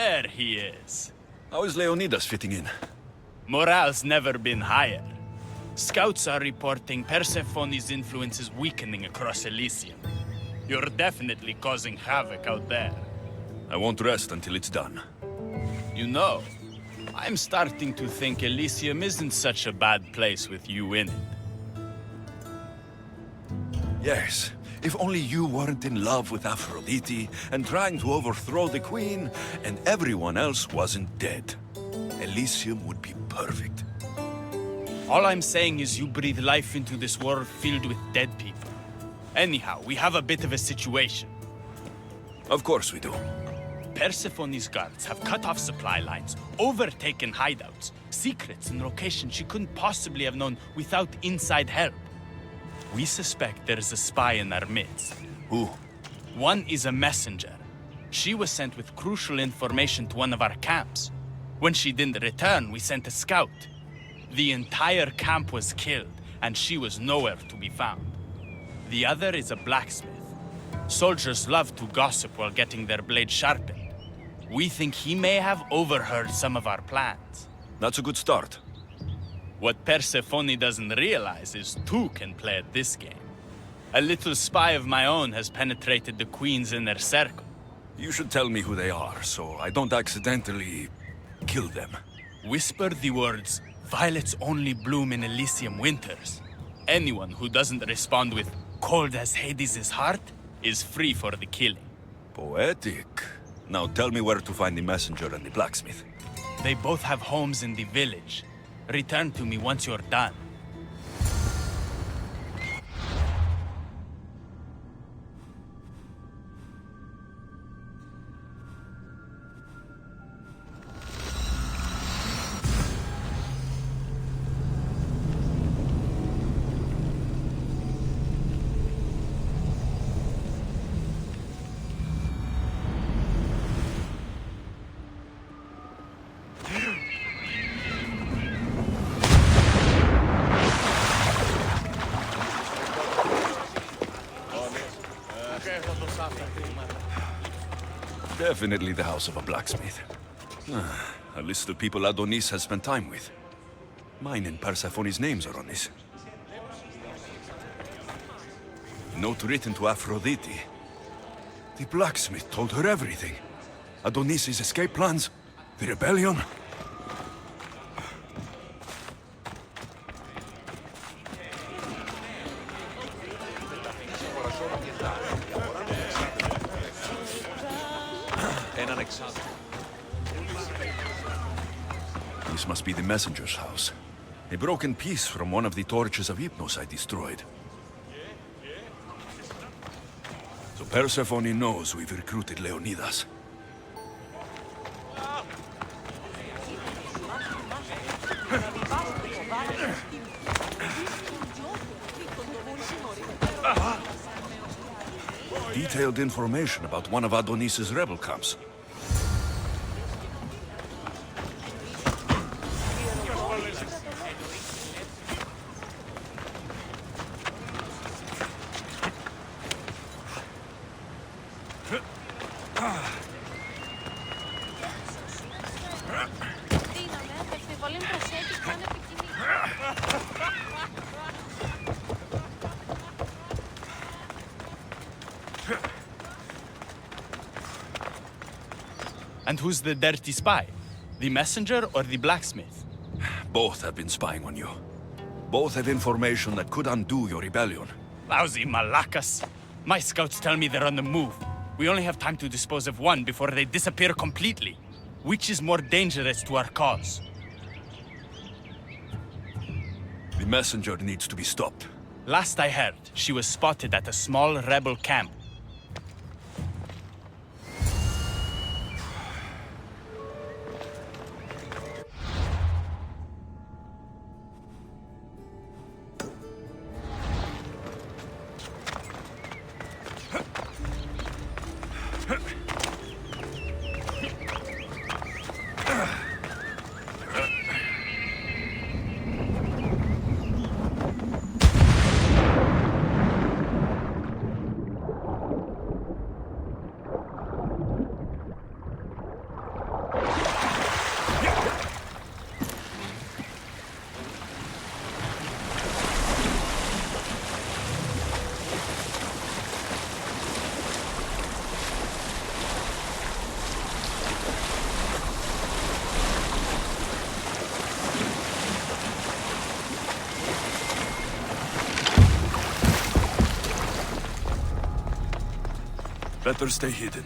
There he is. How is Leonidas fitting in? Morale's never been higher. Scouts are reporting Persephone's influence is weakening across Elysium. You're definitely causing havoc out there. I won't rest until it's done. You know, I'm starting to think Elysium isn't such a bad place with you in it. Yes, if only you weren't in love with Aphrodite and trying to overthrow the queen, and everyone else wasn't dead. Elysium would be perfect. All I'm saying is you breathe life into this world filled with dead people. Anyhow, we have a bit of a situation. Of course we do. Persephone's guards have cut off supply lines, overtaken hideouts, secrets and locations she couldn't possibly have known without inside help. We suspect there's a spy in our midst. Who? One is a messenger. She was sent with crucial information to one of our camps. When she didn't return, we sent a scout. The entire camp was killed, and she was nowhere to be found. The other is a blacksmith. Soldiers love to gossip while getting their blades sharpened. We think he may have overheard some of our plans. That's a good start. What Persephone doesn't realize is two can play at this game. A little spy of my own has penetrated the queen's inner circle. You should tell me who they are, so I don't accidentally kill them. Whisper the words, "Violets only bloom in Elysium winters." Anyone who doesn't respond with, "Cold as Hades' heart," is free for the killing. Poetic. Now tell me where to find the messenger and the blacksmith. They both have homes in the village. Return to me once you're done. Definitely the house of a blacksmith. A list of people Adonis has spent time with. Mine and Persephone's names are on this. A note written to Aphrodite. The blacksmith told her everything. Adonis' escape plans, the rebellion. This must be the messenger's house. A broken piece from one of the torches of Hypnos I destroyed. So Persephone knows we've recruited Leonidas. Detailed information about one of Adonis's rebel camps. And who's the dirty spy? The messenger or the blacksmith? Both have been spying on you. Both have information that could undo your rebellion. Lousy malacas. My scouts tell me they're on the move. We only have time to dispose of one before they disappear completely. Which is more dangerous to our cause? The messenger needs to be stopped. Last I heard, she was spotted at a small rebel camp. Better stay hidden.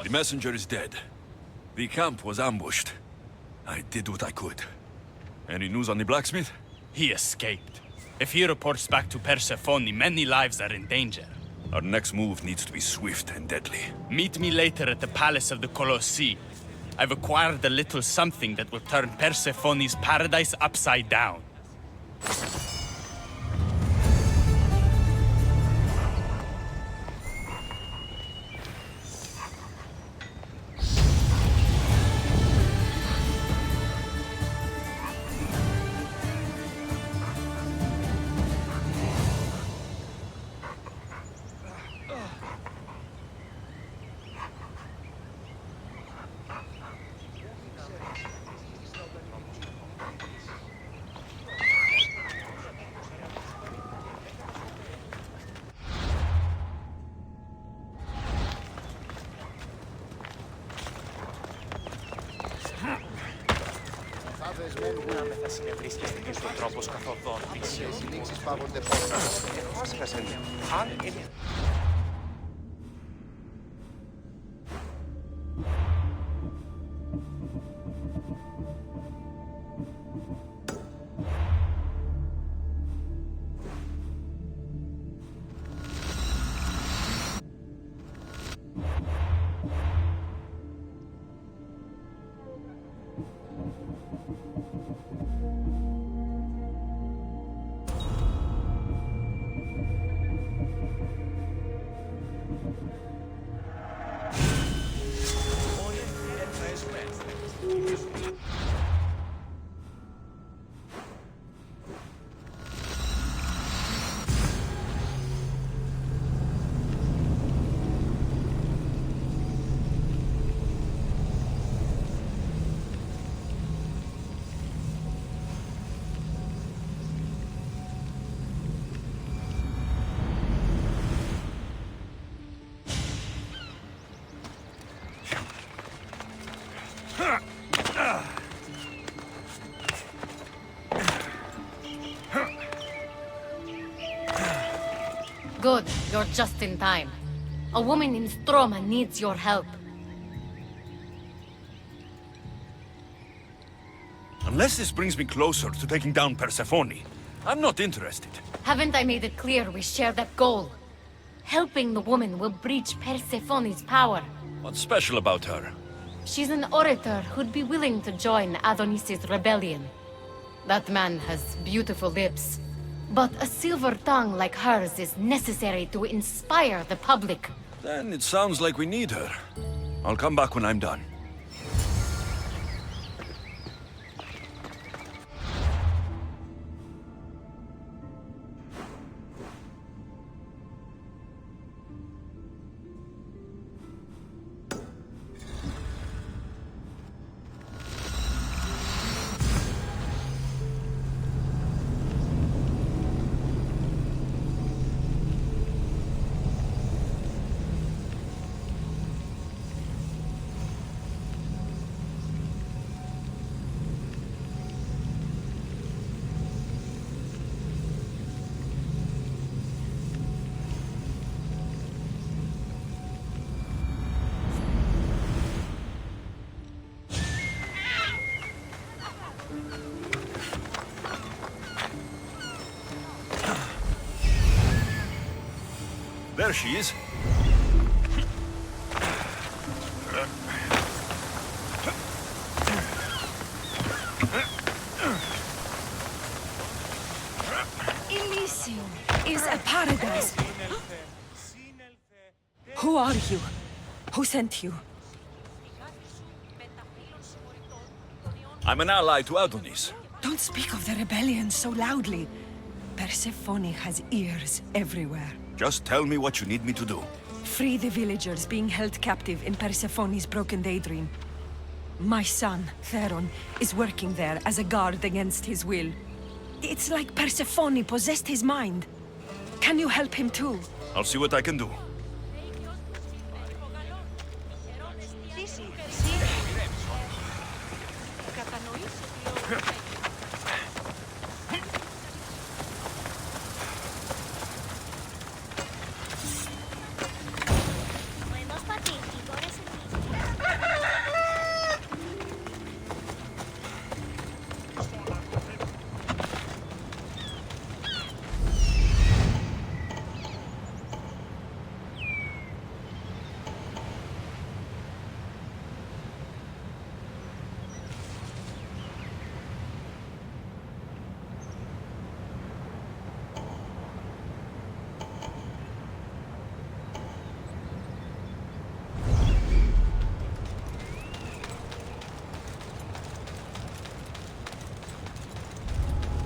The messenger is dead. The camp was ambushed. I did what I could. Any news on the blacksmith? He escaped. If he reports back to Persephone, many lives are in danger. Our next move needs to be swift and deadly. Meet me later at the Palace of the Colossi. I've acquired a little something that will turn Persephone's paradise upside down. Θα συνευρίσκεστε και στον τρόπο καθοδόν της. Οι συνήξεις πάγονται πόσα. Έσχασαν. Αν... Good, you're just in time. A woman in Stroma needs your help. Unless this brings me closer to taking down Persephone, I'm not interested. Haven't I made it clear we share that goal? Helping the woman will breach Persephone's power. What's special about her? She's an orator who'd be willing to join Adonis's rebellion. That man has beautiful lips. But a silver tongue like hers is necessary to inspire the public. Then it sounds like we need her. I'll come back when I'm done. There she is. Elysium is a paradise. Who are you? Who sent you? I'm an ally to Adonis. Don't speak of the rebellion so loudly. Persephone has ears everywhere. Just tell me what you need me to do. Free the villagers being held captive in Persephone's broken daydream. My son, Theron, is working there as a guard against his will. It's like Persephone possessed his mind. Can you help him too? I'll see what I can do.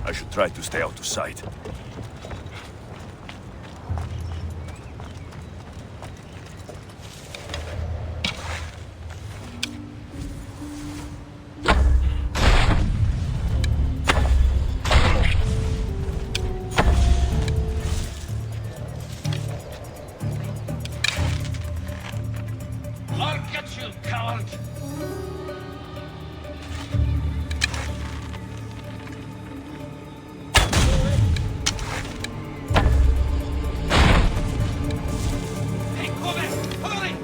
I should try to stay out of sight. I'll get you, coward! Hey, come! Hurry!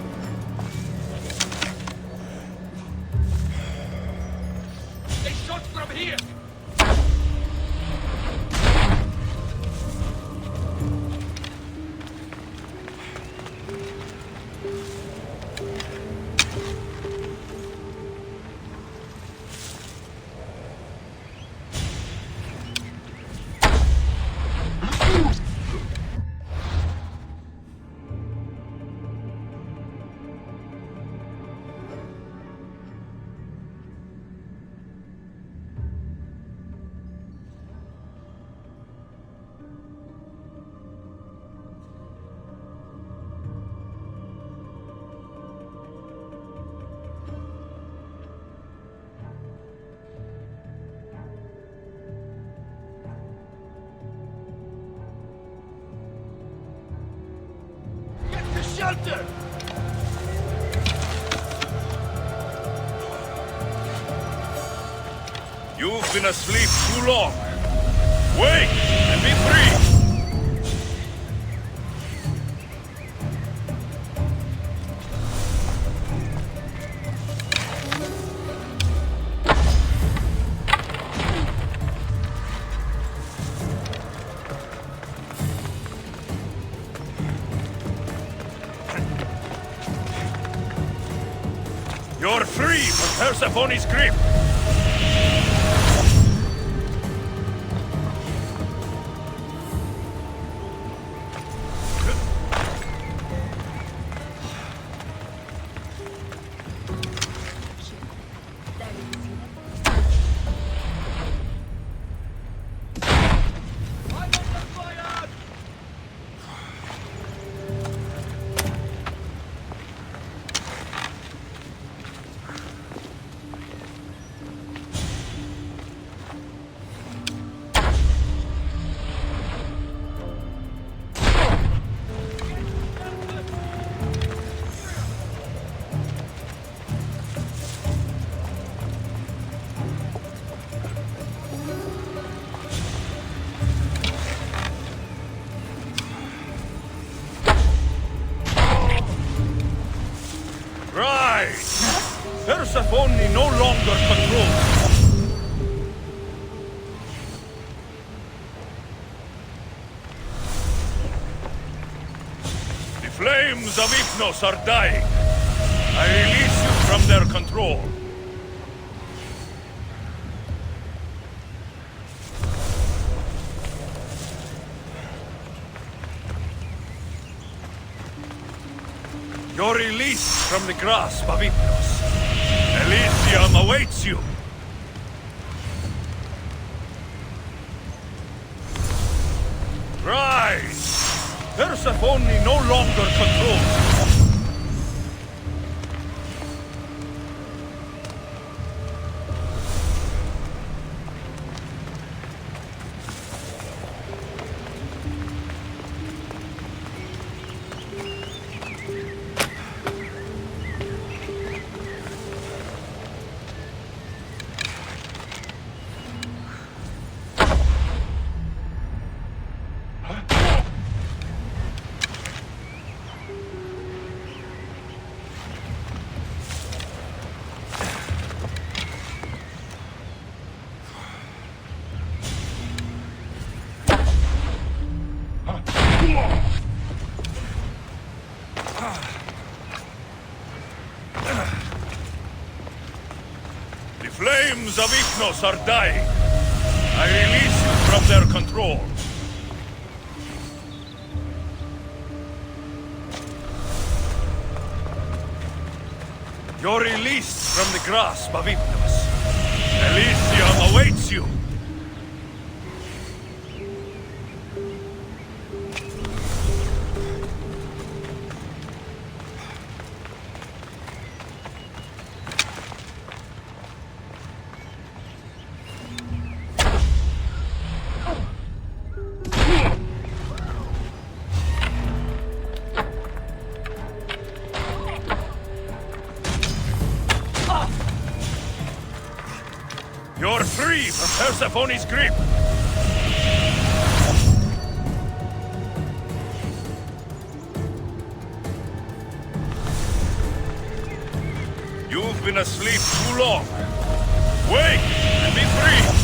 They shot from here! Shelter! You've been asleep too long. Wake and be free! You're free from Persephone's grip! Persephone no longer controls. The flames of Hypnos are dying. I release you from their control. Your release from the grasp of Hypnos. Elysium awaits you! Rise! Persephone no longer controls you. The flames of Hypnos are dying. I release you from their control. You're released from the grasp of Hypnos. Elysium awaits you. You're free from Persephone's grip! You've been asleep too long. Wake and be free!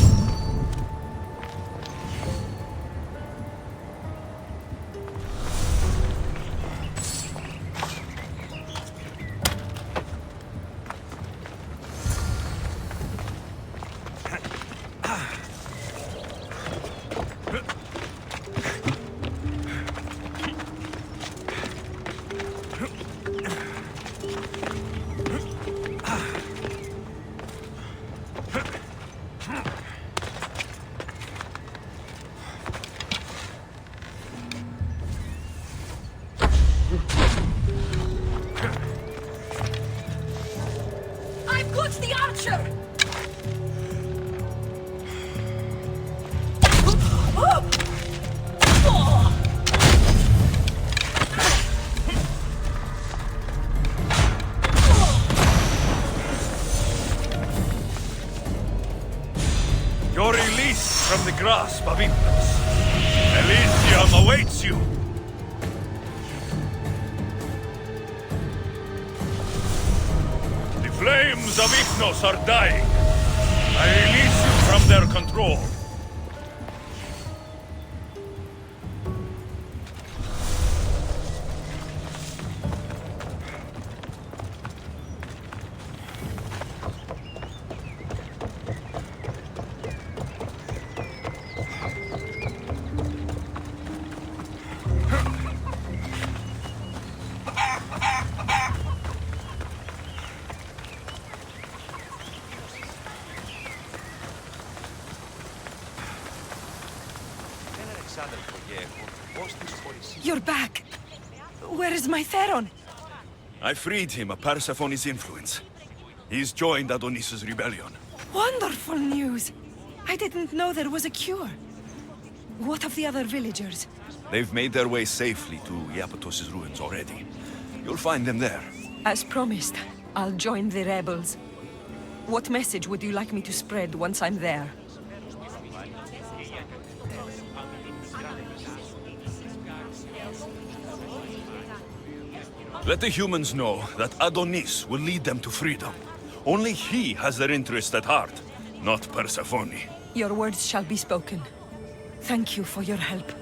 I've got the archer! You're released from the grasp of Ignos. Elysium awaits you! The flames of Ignos are dying. I release you from their control. You're back! Where is my Theron? I freed him of Persephone's influence. He's joined Adonis' rebellion. Wonderful news! I didn't know there was a cure. What of the other villagers? They've made their way safely to Iapetos' ruins already. You'll find them there. As promised, I'll join the rebels. What message would you like me to spread once I'm there? Let the humans know that Adonis will lead them to freedom. Only he has their interest at heart, not Persephone. Your words shall be spoken. Thank you for your help.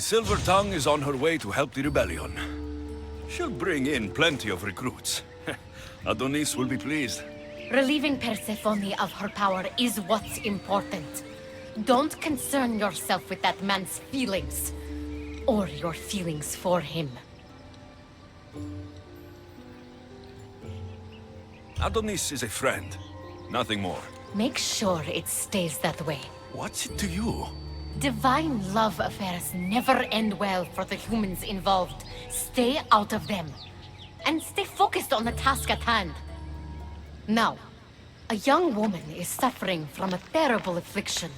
The Silver Tongue is on her way to help the rebellion. She'll bring in plenty of recruits. Adonis will be pleased. Relieving Persephone of her power is what's important. Don't concern yourself with that man's feelings. Or your feelings for him. Adonis is a friend, nothing more. Make sure it stays that way. What's it to you? Divine love affairs never end well for the humans involved. Stay out of them. And stay focused on the task at hand. Now, a young woman is suffering from a terrible affliction.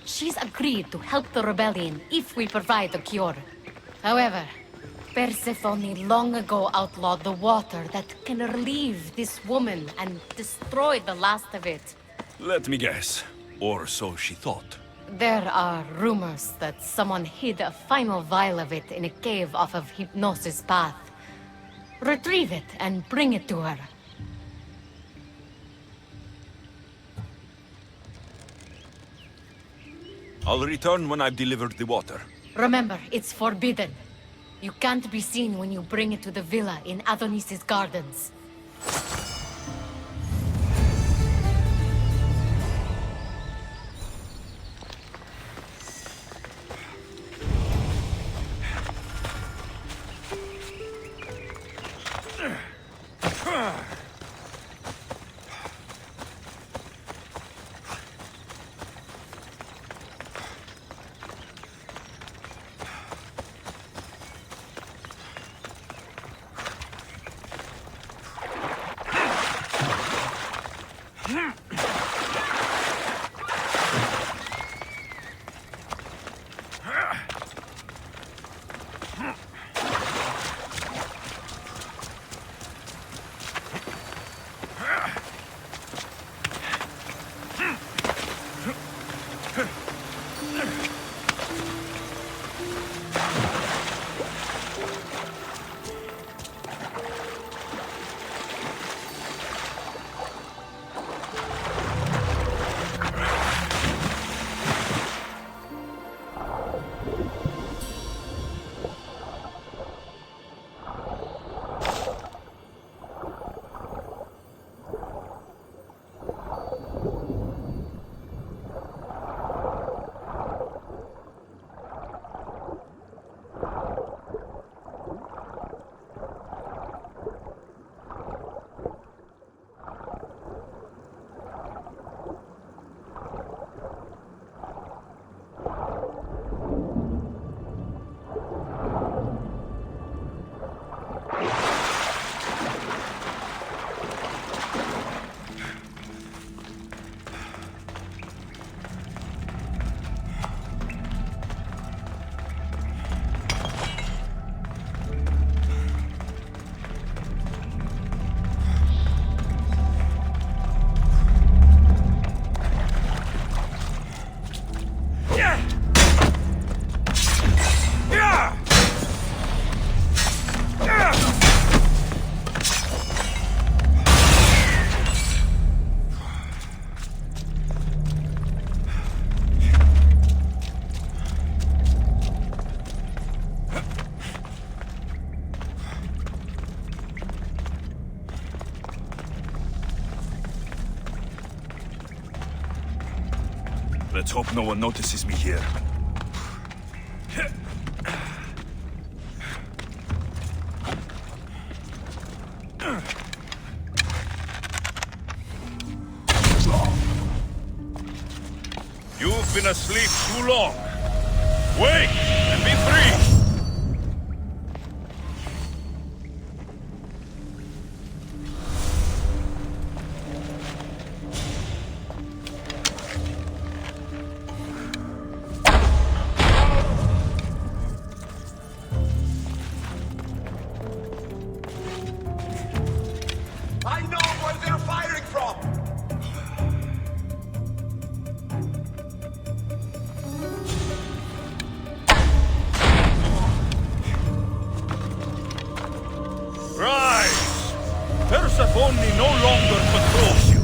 She's agreed to help the rebellion if we provide a cure. However, Persephone long ago outlawed the water that can relieve this woman and destroy the last of it. Let me guess. Or so she thought. There are rumors that someone hid a final vial of it in a cave off of Hypnosis Path. Retrieve it and bring it to her. I'll return when I've delivered the water. Remember, it's forbidden. You can't be seen when you bring it to the villa in Adonis's gardens. Let's hope no one notices me here. You've been asleep too long. Wake and be free! I know where they're firing from! Rise! Persephone no longer controls you.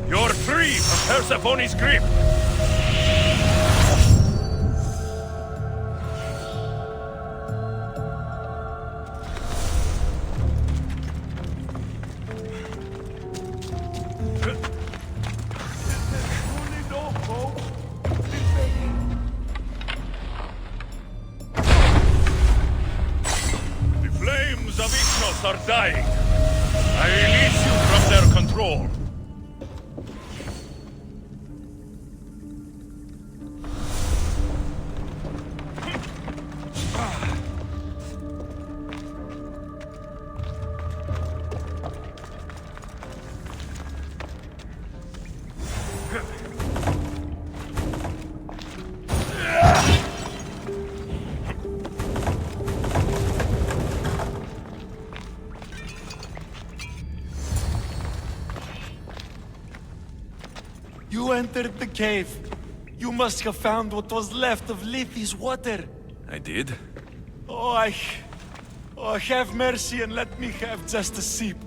You're free! free from Persephone's grip! The flames of Ichnos are dying. I release you from their control. You entered the cave. You must have found what was left of Lethe's water. I did? Oh, have mercy and let me have just a sip.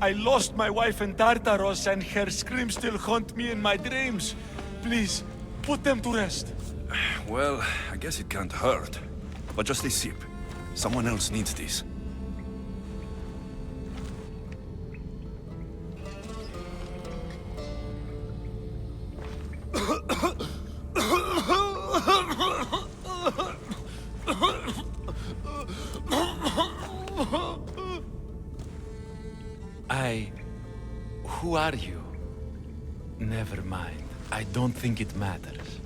I lost my wife in Tartaros and her screams still haunt me in my dreams. Please, put them to rest. Well, I guess it can't hurt. But just a sip. Someone else needs this. Who are you? Never mind. I don't think it matters.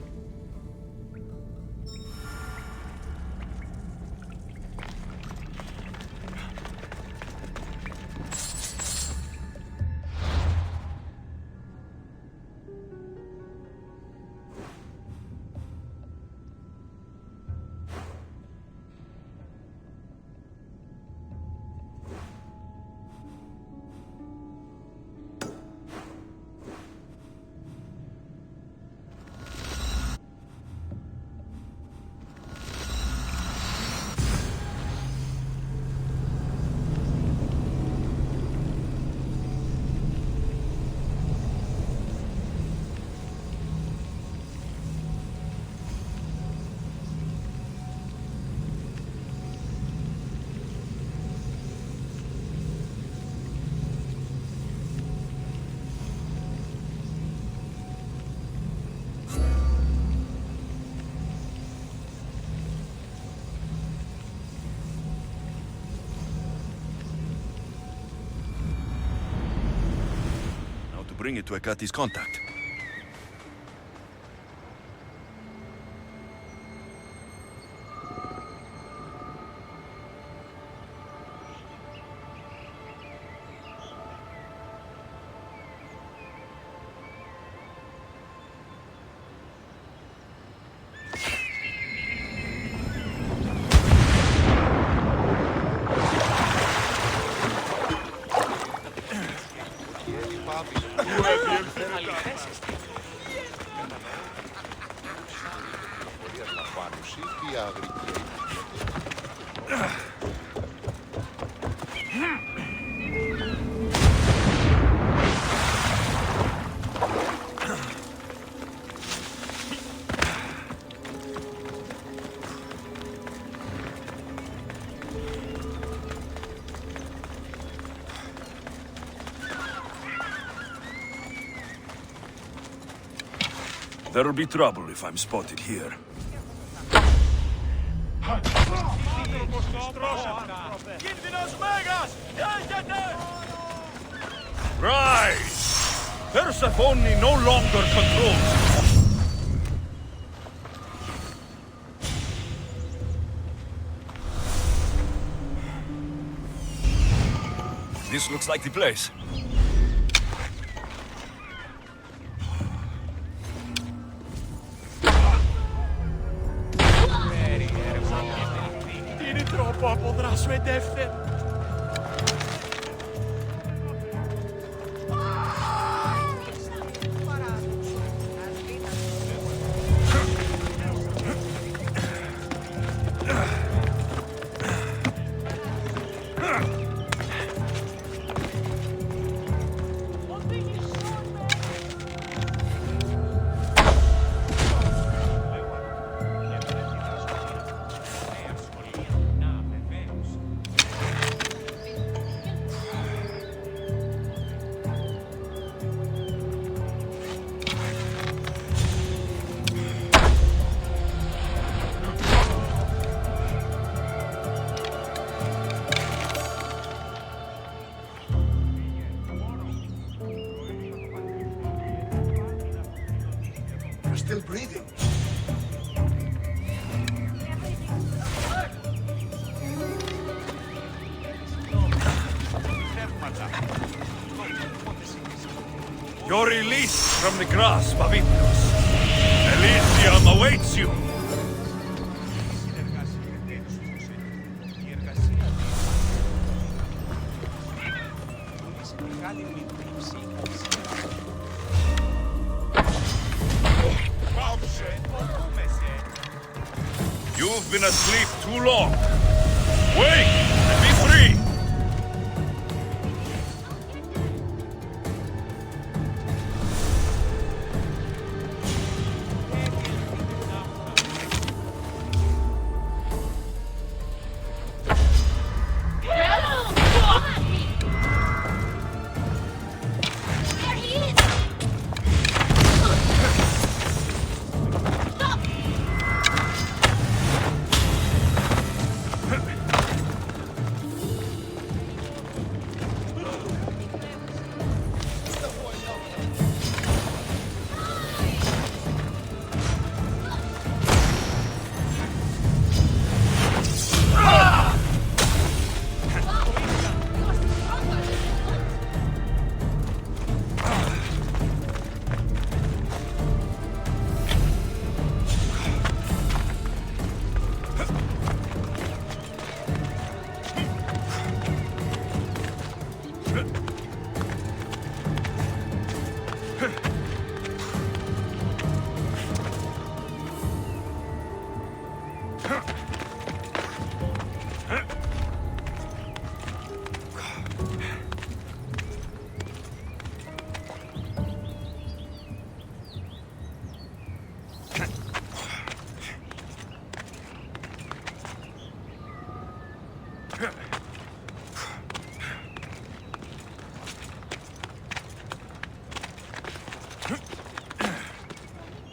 Bring it to Hekate's contact. There'll be trouble if I'm spotted here. Rise! Persephone no longer controls. This looks like the place. Podrà svedefte. They're still breathing. You're released from the grasp of Hypnos. Elysium awaits you! You've been asleep too long. Wake and be free!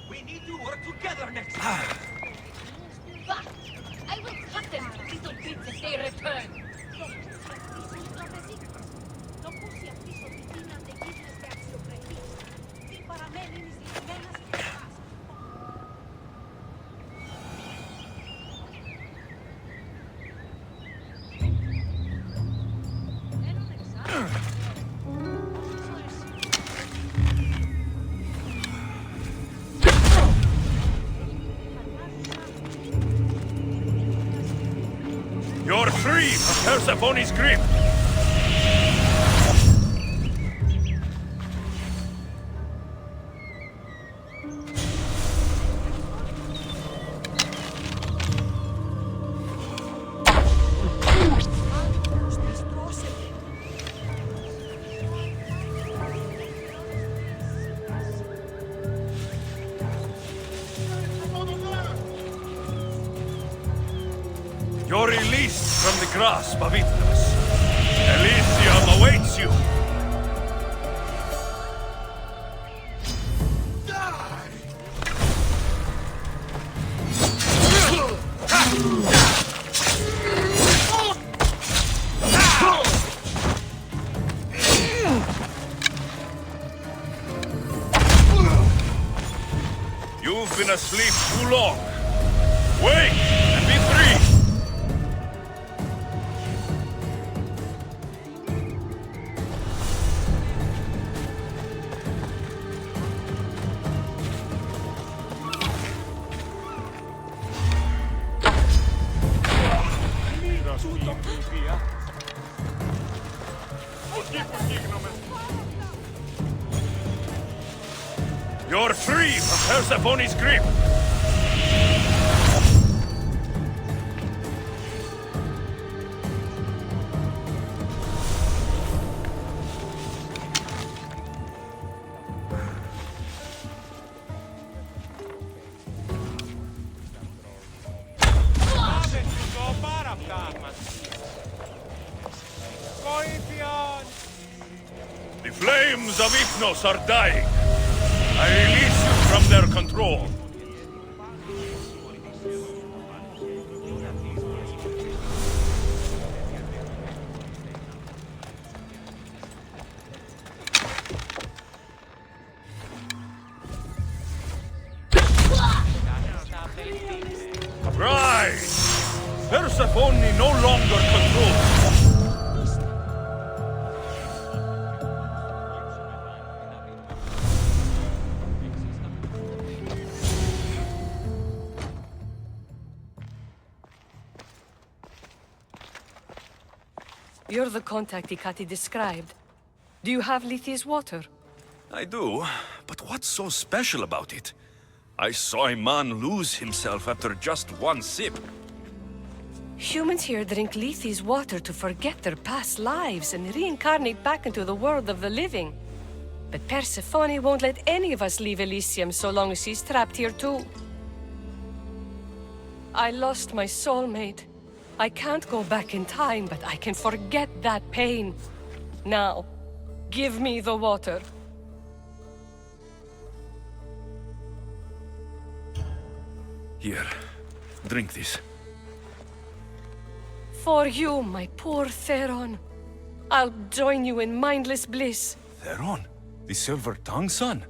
We need to work together next time. But I will cut them to little bits as they return. You're free from Persephone's grip! You're released from the grasp of Hypnos. Elysium awaits you! You've been asleep too long. Wake and be free! You're free from Persephone's grip! The flames of Hypnos are dying. I release you from their control. Persephone no longer controls. You're the contact Ikati described. Do you have Lethe's water? I do, but what's so special about it? I saw a man lose himself after just one sip. Humans here drink Lethe's water to forget their past lives and reincarnate back into the world of the living. But Persephone won't let any of us leave Elysium so long as she's trapped here too. I lost my soulmate. I can't go back in time, but I can forget that pain. Now, give me the water. Here, drink this. For you, my poor Theron. I'll join you in mindless bliss. Theron? The Silver Tongue son?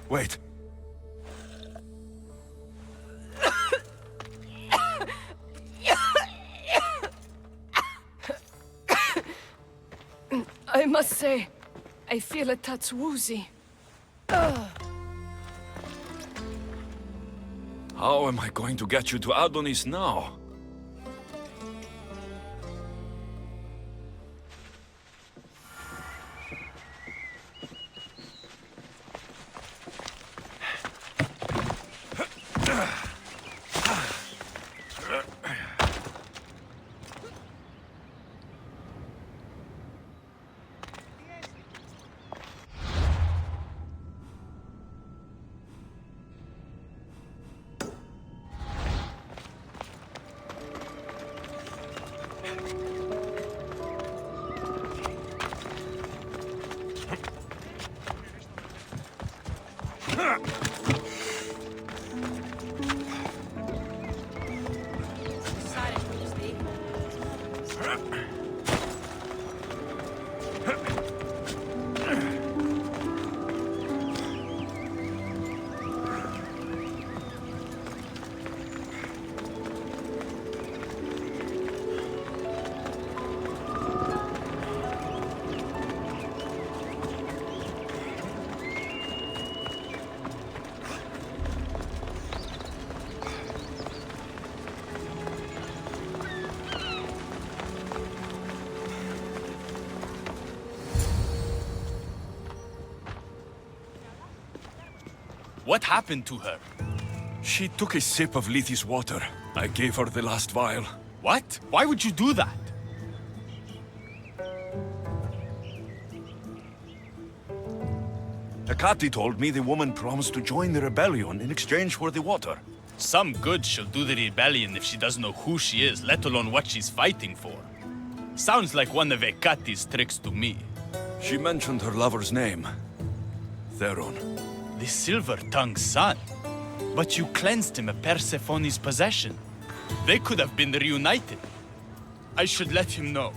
Wait. I must say, I feel a touch woozy. How am I going to get you to Adonis now? What happened to her? She took a sip of Lethe's water. I gave her the last vial. What? Why would you do that? Hecate told me the woman promised to join the rebellion in exchange for the water. Some good she'll do the rebellion if she doesn't know who she is, let alone what she's fighting for. Sounds like one of Hecate's tricks to me. She mentioned her lover's name. Theron. The Silver-Tongued son. But you cleansed him of Persephone's possession. They could have been reunited. I should let him know.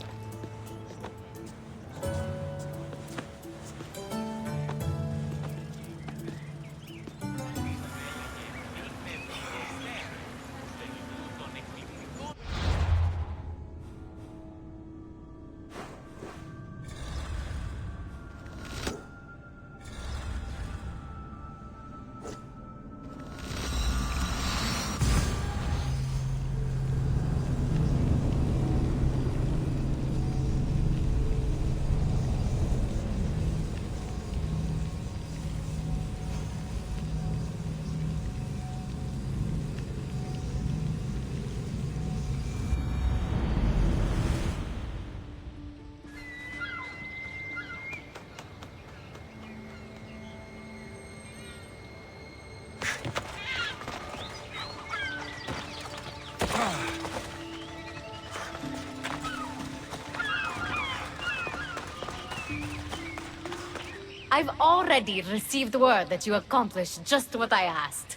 I've already received word that you accomplished just what I asked.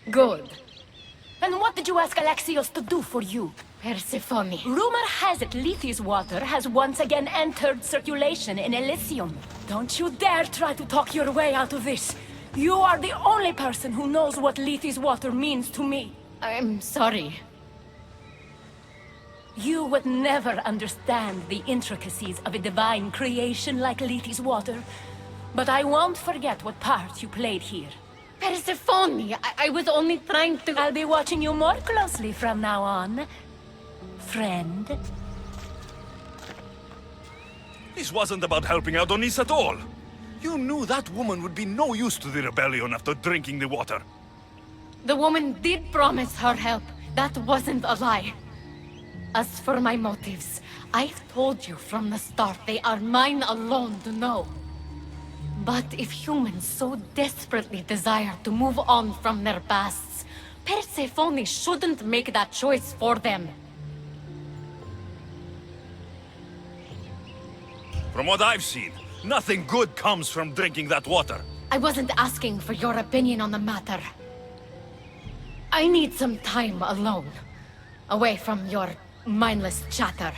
Good. And what did you ask Alexios to do for you? Persephone. Rumor has it Lethe's water has once again entered circulation in Elysium. Don't you dare try to talk your way out of this. You are the only person who knows what Lethe's water means to me. I'm sorry. You would never understand the intricacies of a divine creation like Lethe's water. But I won't forget what part you played here. Persephone, I was only trying to... I'll be watching you more closely from now on, friend. This wasn't about helping Adonis at all. You knew that woman would be no use to the rebellion after drinking the water. The woman did promise her help. That wasn't a lie. As for my motives, I've told you from the start they are mine alone to know. But if humans so desperately desire to move on from their pasts, Persephone shouldn't make that choice for them. From what I've seen, nothing good comes from drinking that water. I wasn't asking for your opinion on the matter. I need some time alone, away from your mindless chatter.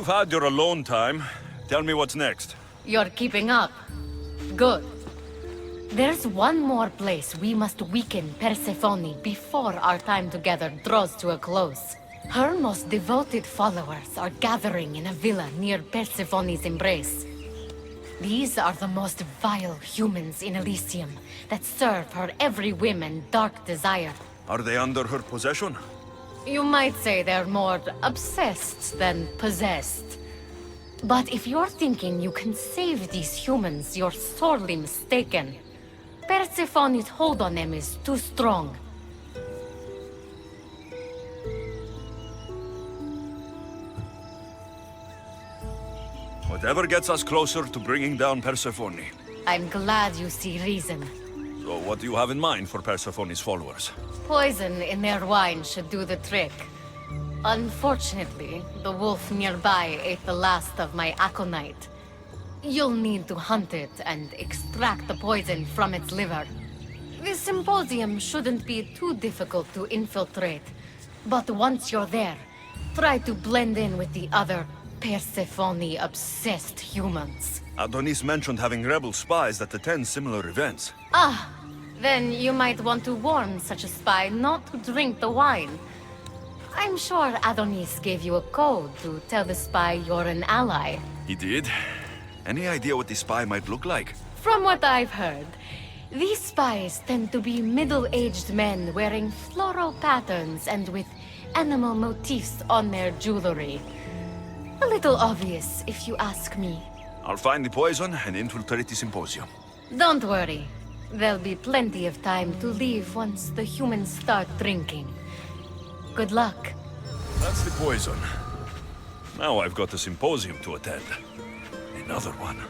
You've had your alone time. Tell me what's next. You're keeping up. Good. There's one more place we must weaken Persephone before our time together draws to a close. Her most devoted followers are gathering in a villa near Persephone's embrace. These are the most vile humans in Elysium that serve her every whim and dark desire. Are they under her possession? You might say they're more obsessed than possessed. But if you're thinking you can save these humans, you're sorely mistaken. Persephone's hold on them is too strong. Whatever gets us closer to bringing down Persephone. I'm glad you see reason. So what do you have in mind for Persephone's followers? Poison in their wine should do the trick. Unfortunately, the wolf nearby ate the last of my aconite. You'll need to hunt it and extract the poison from its liver. This symposium shouldn't be too difficult to infiltrate. But once you're there, try to blend in with the other Persephone-obsessed humans. Adonis mentioned having rebel spies that attend similar events. Ah, then you might want to warn such a spy not to drink the wine. I'm sure Adonis gave you a code to tell the spy you're an ally. He did? Any idea what the spy might look like? From what I've heard, these spies tend to be middle-aged men wearing floral patterns and with animal motifs on their jewelry. A little obvious, if you ask me. I'll find the poison and infiltrate the symposium. Don't worry. There'll be plenty of time to leave once the humans start drinking. Good luck. That's the poison. Now I've got a symposium to attend. Another one.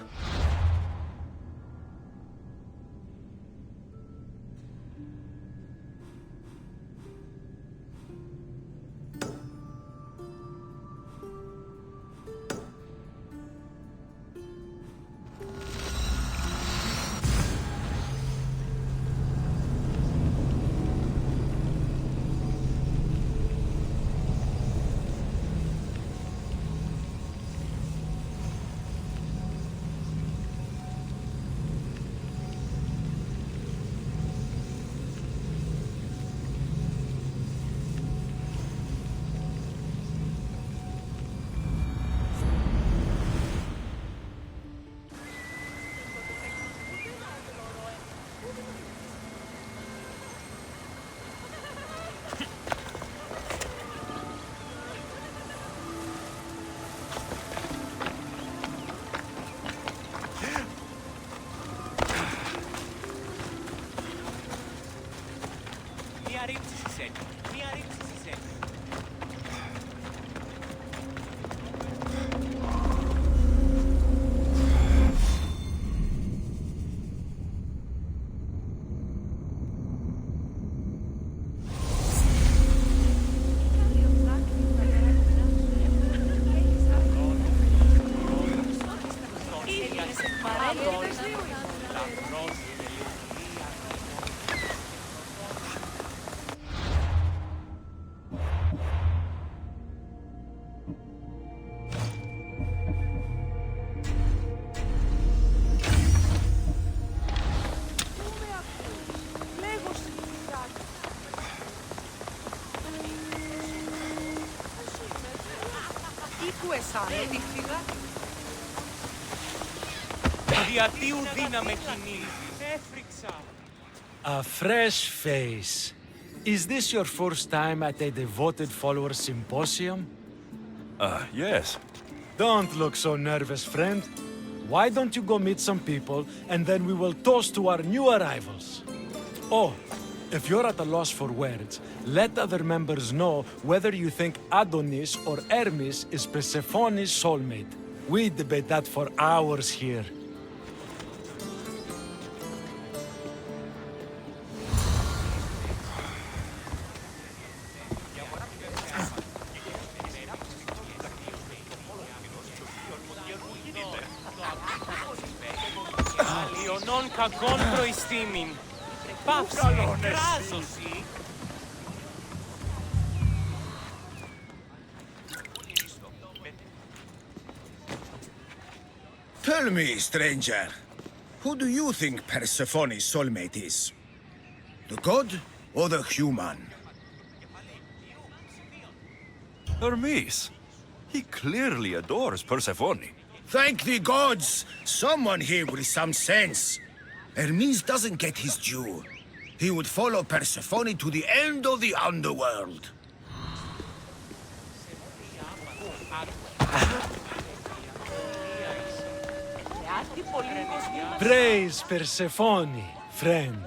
A fresh face. Is this your first time at a devoted follower symposium? Yes. Don't look so nervous, friend. Why don't you go meet some people, and then we will toast to our new arrivals. Oh, if you're at a loss for words, let other members know whether you think Adonis or Hermes is Persephone's soulmate. We debate that for hours here. Non κακόν προϊστήμην. Πάυσε, κράζωση. Tell me, stranger, who do you think Persephone's soulmate is? The god or the human? Hermes. He clearly adores Persephone. Thank the gods! Someone here with some sense. Hermes doesn't get his due. He would follow Persephone to the end of the underworld. Praise Persephone, friend.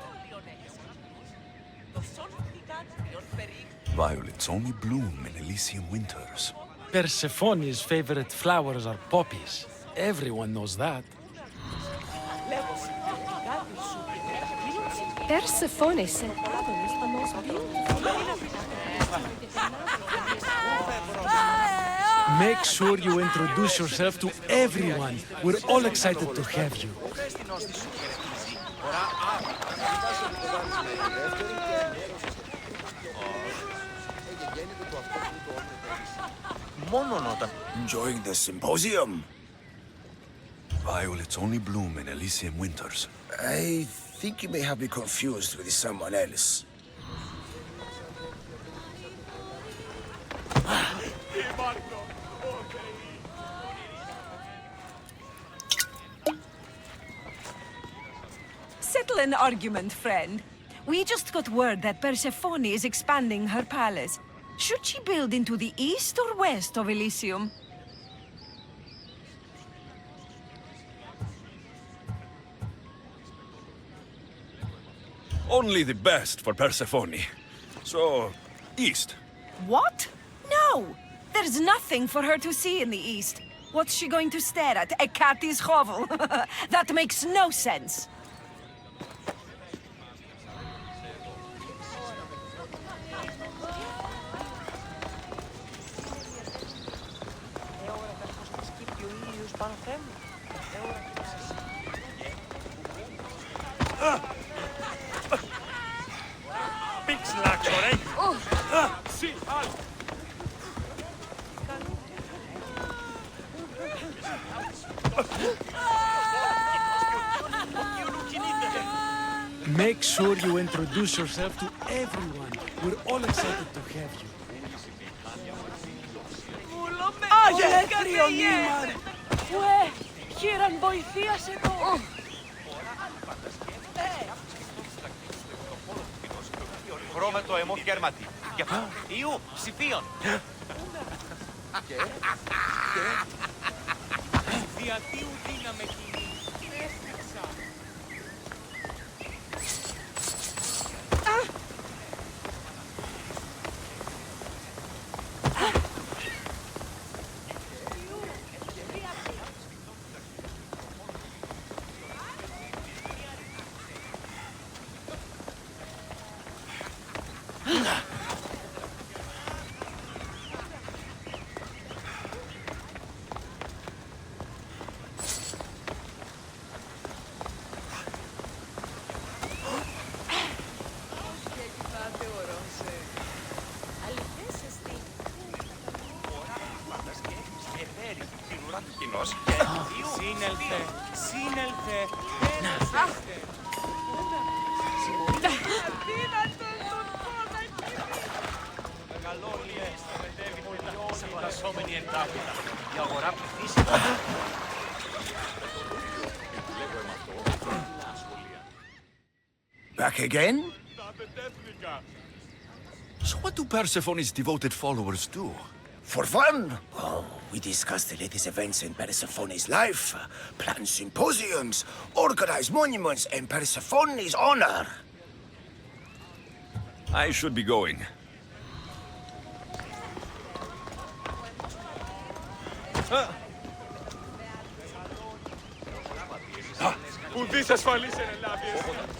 Violets only bloom in Elysium winters. Persephone's favorite flowers are poppies. Everyone knows that. Persephone said Adonis the most beautiful. Make sure you introduce yourself to everyone. We're all excited to have you. Enjoying the symposium? Violets only bloom in Elysium winters. I think you may have been confused with someone else. Settle an argument, friend. We just got word that Persephone is expanding her palace. Should she build into the east or west of Elysium? Only the best for Persephone. So, east. What? No! There's nothing for her to see in the east. What's she going to stare at? A cat's hovel? That makes no sense. Make sure you introduce yourself to everyone. We're all excited to have you. Χείραν βοηθείας εδώ. Χρώματο αιμό γέρματι. Και αυτό, Ιού, ψηφίων. Διατίου δύναμε κοινή. Έστριξα. Σύνελθε, σύνελθε. Φαντασόμενη εντάχυτα. Η αγορά πληθύσει. Back again? So what do Persephone's devoted followers do? For fun? Oh, we discuss the latest events in Persephone's life, plan symposiums, organize monuments in Persephone's honor. I should be going.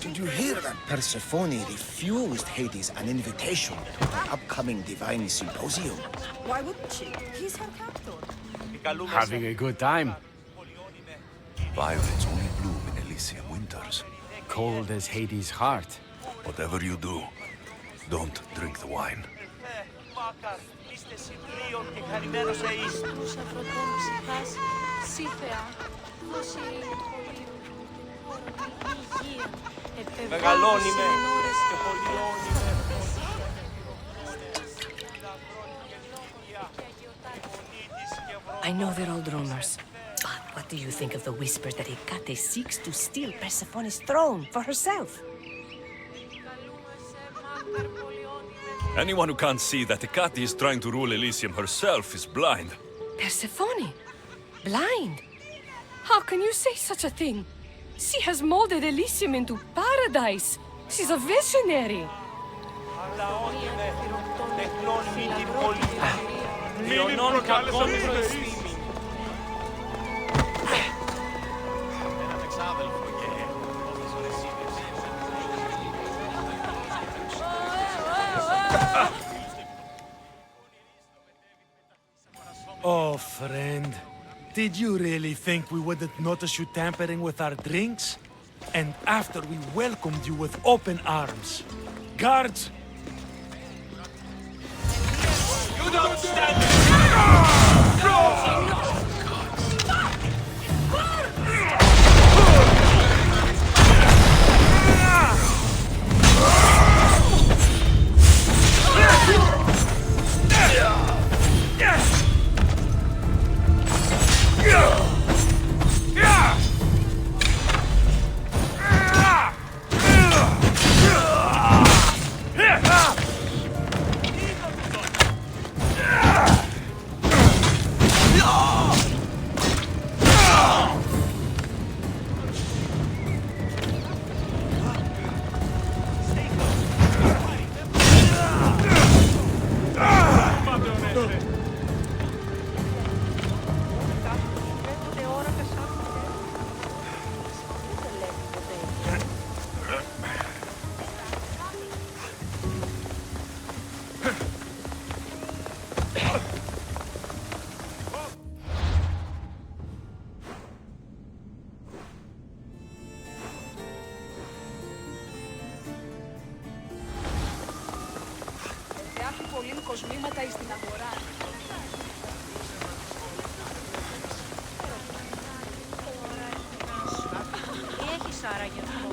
Did you hear that Persephone refused Hades an invitation to the upcoming divine symposium? Why wouldn't she? He's her captor. Having a good time. Violets only bloom in Elysium winters. Cold as Hades' heart. Whatever you do, don't drink the wine. Μάκαρ, είστε συμπλήων και χαρημένος εείς. Τους αγροτών ψυχάς, σύ Θεά, δώσε πολίου, υγεία, Μεγαλώνει με και πολιώνει με. I know they're old rumors, but what do you think of the whispers that Hecate seeks to steal Persephone's throne for herself? Anyone who can't see that Hecate is trying to rule Elysium herself is blind. Persephone? Blind? How can you say such a thing? She has molded Elysium into paradise. She's a visionary. Αλαώνει με, τεχνώνει την πολιτεία. Διονών κακόν προεστήμην. Έναν εξάδελφο και Oh, friend. Did you really think we wouldn't notice you tampering with our drinks? And after we welcomed you with open arms. Guards! You don't stand! κοσμήματα εις την αγορά. Τι έχεις άραγε αυτό?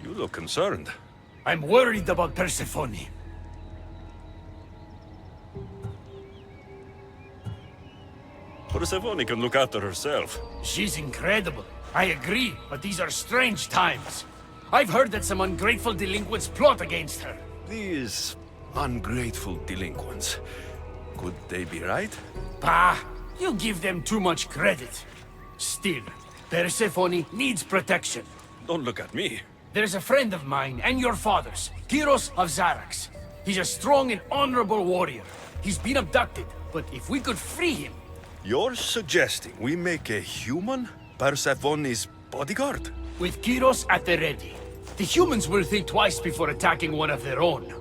You look concerned. I'm worried about Persephone. Persephone can look after herself. She's incredible. I agree, but these are strange times. I've heard that some ungrateful delinquents plot against her. These ungrateful delinquents. Could they be right? Bah! You give them too much credit. Still, Persephone needs protection. Don't look at me. There's a friend of mine, and your father's, Kyros of Xarax. He's a strong and honorable warrior. He's been abducted, but if we could free him... You're suggesting we make a human Persephone's bodyguard? With Kyros at the ready, the humans will think twice before attacking one of their own.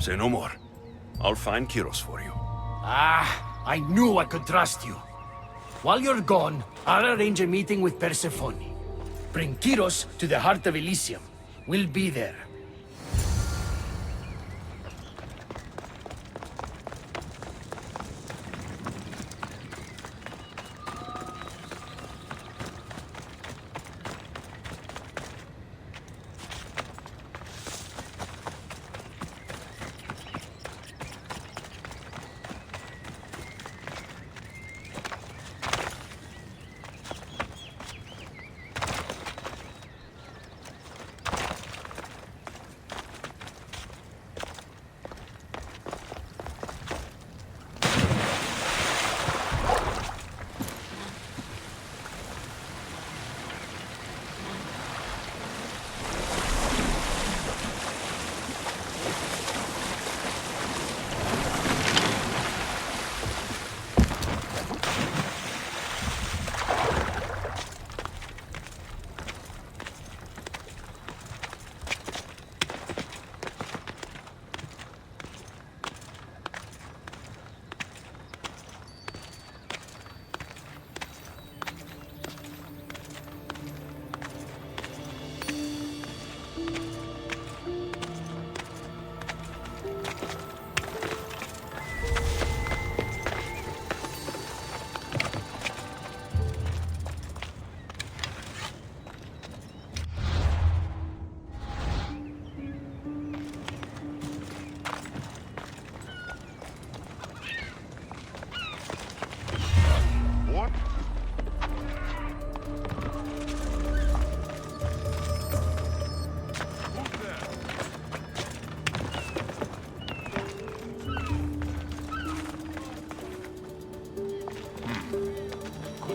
Say no more. I'll find Kyros for you. Ah, I knew I could trust you. While you're gone, I'll arrange a meeting with Persephone. Bring Kyros to the heart of Elysium. We'll be there.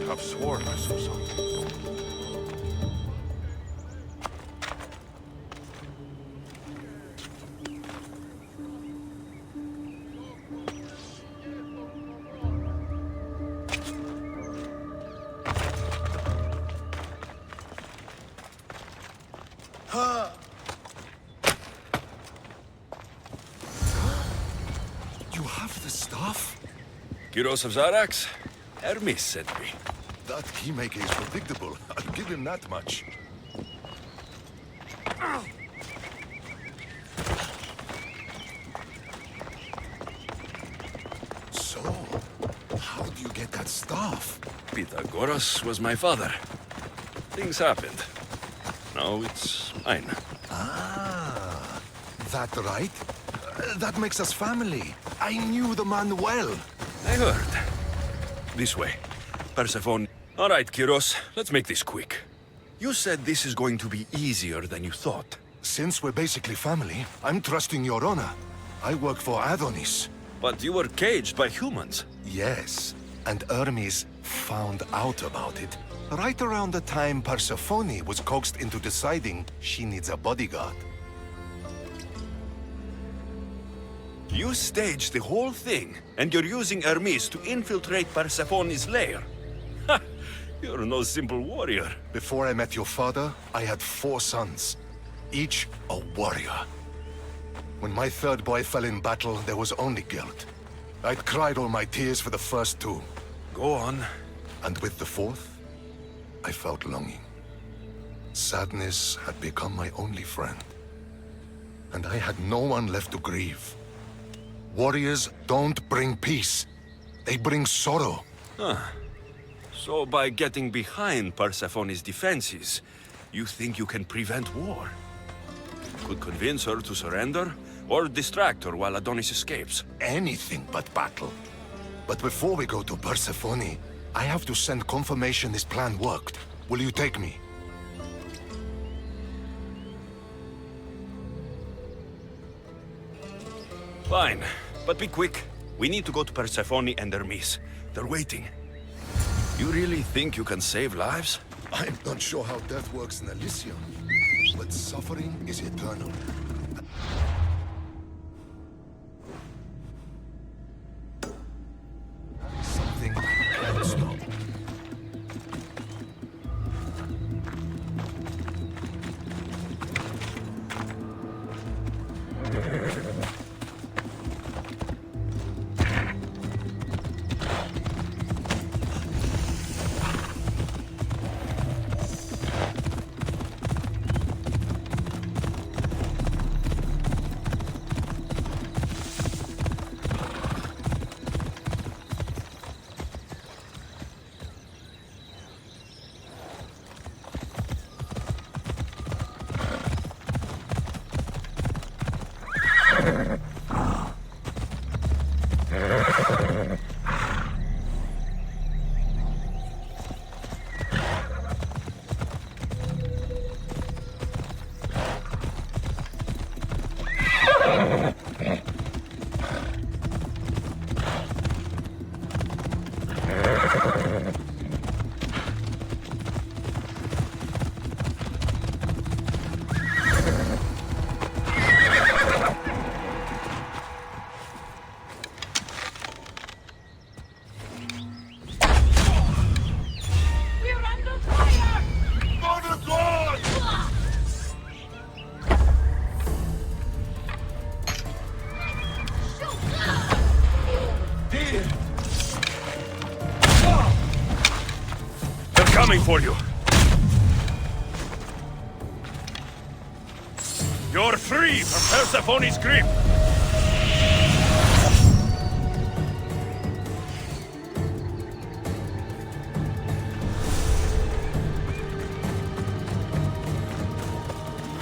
I've sworn I saw something. You have the stuff? Kyros of Xarax? Hermes sent me. That keymaker is predictable. I'll give him that much. So, how do you get that stuff? Pythagoras was my father. Things happened. Now it's mine. Ah, that right? That makes us family. I knew the man well. I heard. This way. Persephone. All right, Kyros, let's make this quick. You said this is going to be easier than you thought. Since we're basically family, I'm trusting your honor. I work for Adonis. But you were caged by humans. Yes, and Hermes found out about it. Right around the time Persephone was coaxed into deciding she needs a bodyguard. You staged the whole thing, and you're using Hermes to infiltrate Persephone's lair. Ha! You're no simple warrior. Before I met your father, I had 4 sons, each a warrior. When my third boy fell in battle, there was only guilt. I'd cried all my tears for the first 2. Go on. And with the 4th, I felt longing. Sadness had become my only friend. And I had no one left to grieve. Warriors don't bring peace. They bring sorrow. Huh. So by getting behind Persephone's defenses, you think you can prevent war? You could convince her to surrender, or distract her while Adonis escapes. Anything but battle. But before we go to Persephone, I have to send confirmation this plan worked. Will you take me? Fine, but be quick. We need to go to Persephone and Hermes. They're waiting. You really think you can save lives? I'm not sure how death works in Elysium, but suffering is eternal. Something I can't stop. Coming for you. You're free from Persephone's grip.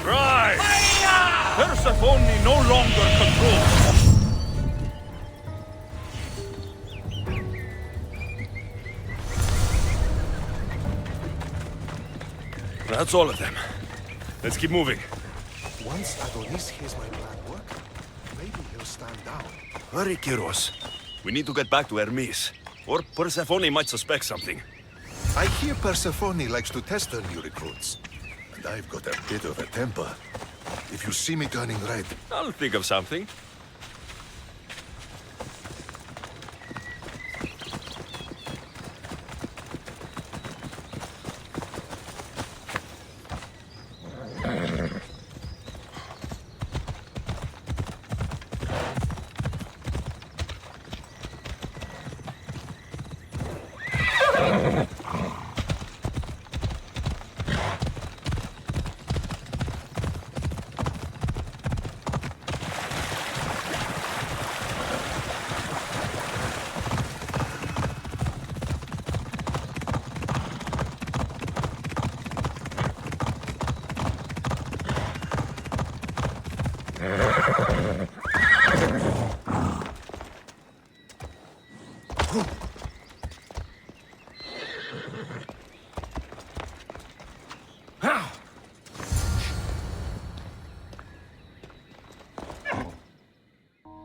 Rise! Persephone no longer controls. That's all of them. Let's keep moving. Once Adonis hears my plan work, maybe he'll stand down. Hurry, Kyros. We need to get back to Hermes. Or Persephone might suspect something. I hear Persephone likes to test her new recruits. And I've got a bit of a temper. If you see me turning red... I'll think of something.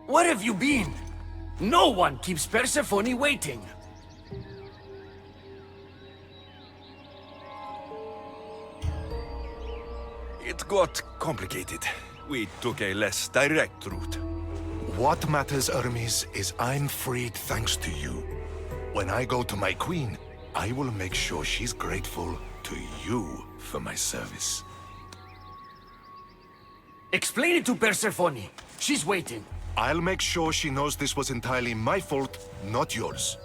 Where have you been? No one keeps Persephone waiting. It got complicated. We took a less direct route. What matters, Hermes, is I'm freed thanks to you. When I go to my queen, I will make sure she's grateful to you for my service. Explain it to Persephone. She's waiting. I'll make sure she knows this was entirely my fault, not yours.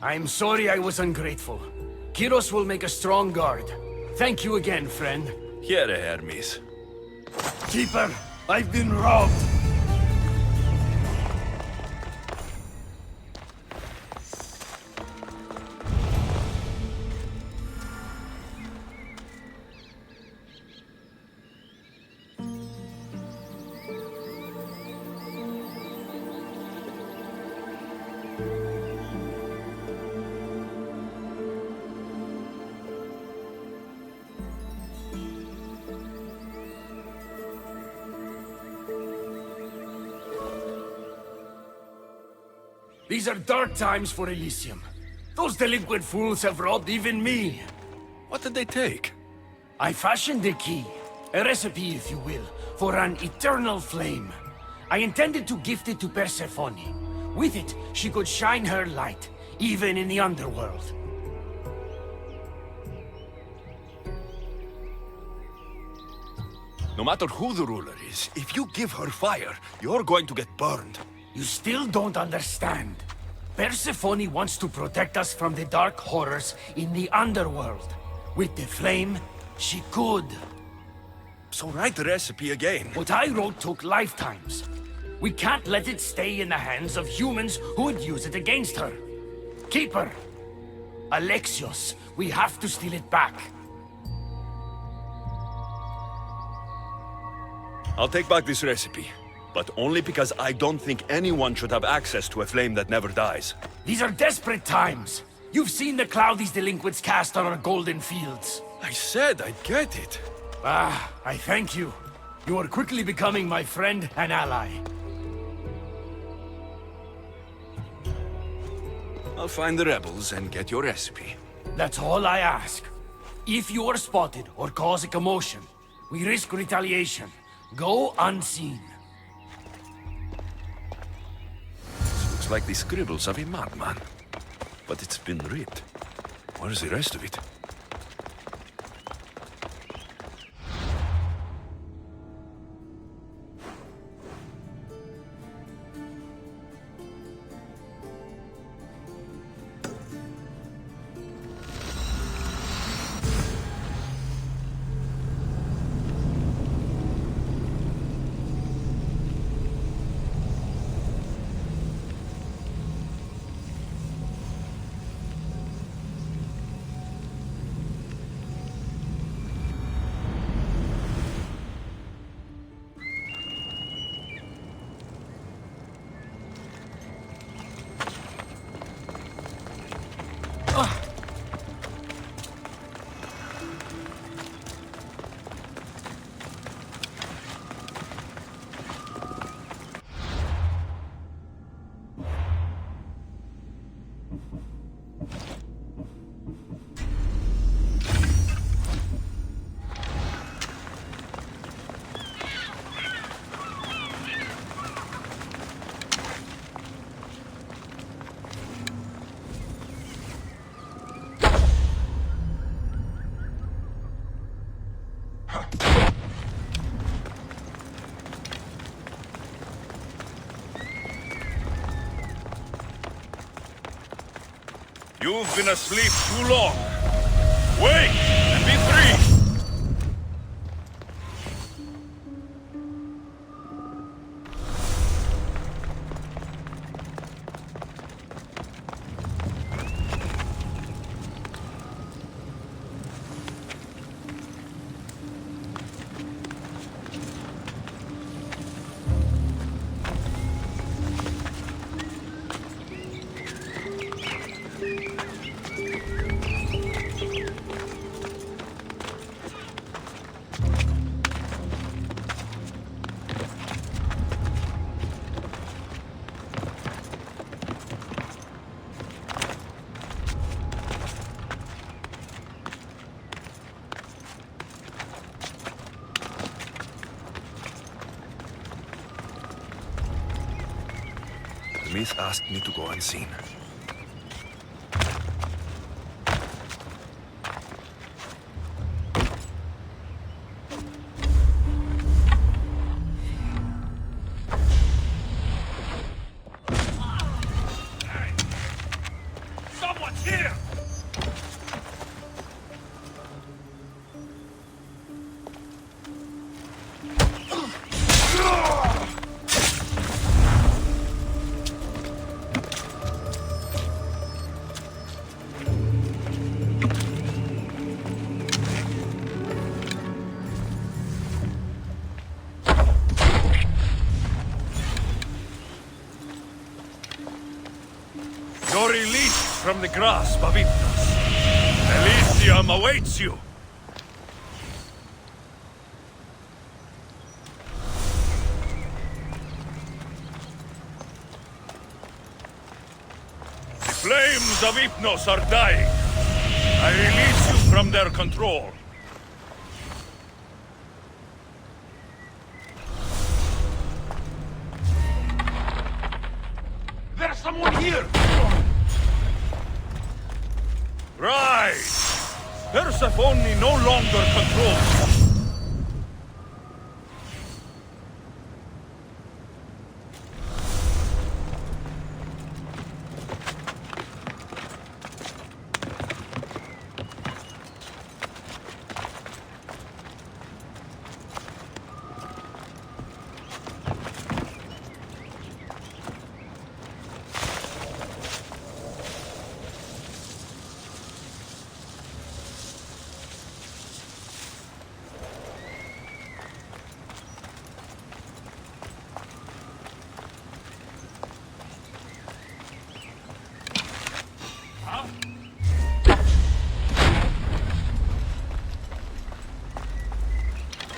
I'm sorry I was ungrateful. Kyros will make a strong guard. Thank you again, friend. Here, Hermes. Keeper, I've been robbed. These are dark times for Elysium. Those delinquent fools have robbed even me. What did they take? I fashioned a key, a recipe if you will, for an eternal flame. I intended to gift it to Persephone. With it, she could shine her light, even in the underworld. No matter who the ruler is, if you give her fire, you're going to get burned. You still don't understand. Persephone wants to protect us from the dark horrors in the underworld. With the flame, she could. So write the recipe again. What I wrote took lifetimes. We can't let it stay in the hands of humans who would use it against her. Keeper! Alexios, we have to steal it back. I'll take back this recipe. But only because I don't think anyone should have access to a flame that never dies. These are desperate times. You've seen the cloud these delinquents cast on our golden fields. I said I'd get it. Ah, I thank you. You are quickly becoming my friend and ally. I'll find the rebels and get your recipe. That's all I ask. If you are spotted or cause a commotion, we risk retaliation. Go unseen. Looks like the scribbles of a madman. But it's been ripped. Where's the rest of it? You've been asleep too long. Wake and be free! The myth asked me to go unseen. Someone's here! You're released from the grasp of Hypnos. Elysium awaits you! The flames of Hypnos are dying. I release you from their control. There's someone here! Rise! Persephone no longer controls you.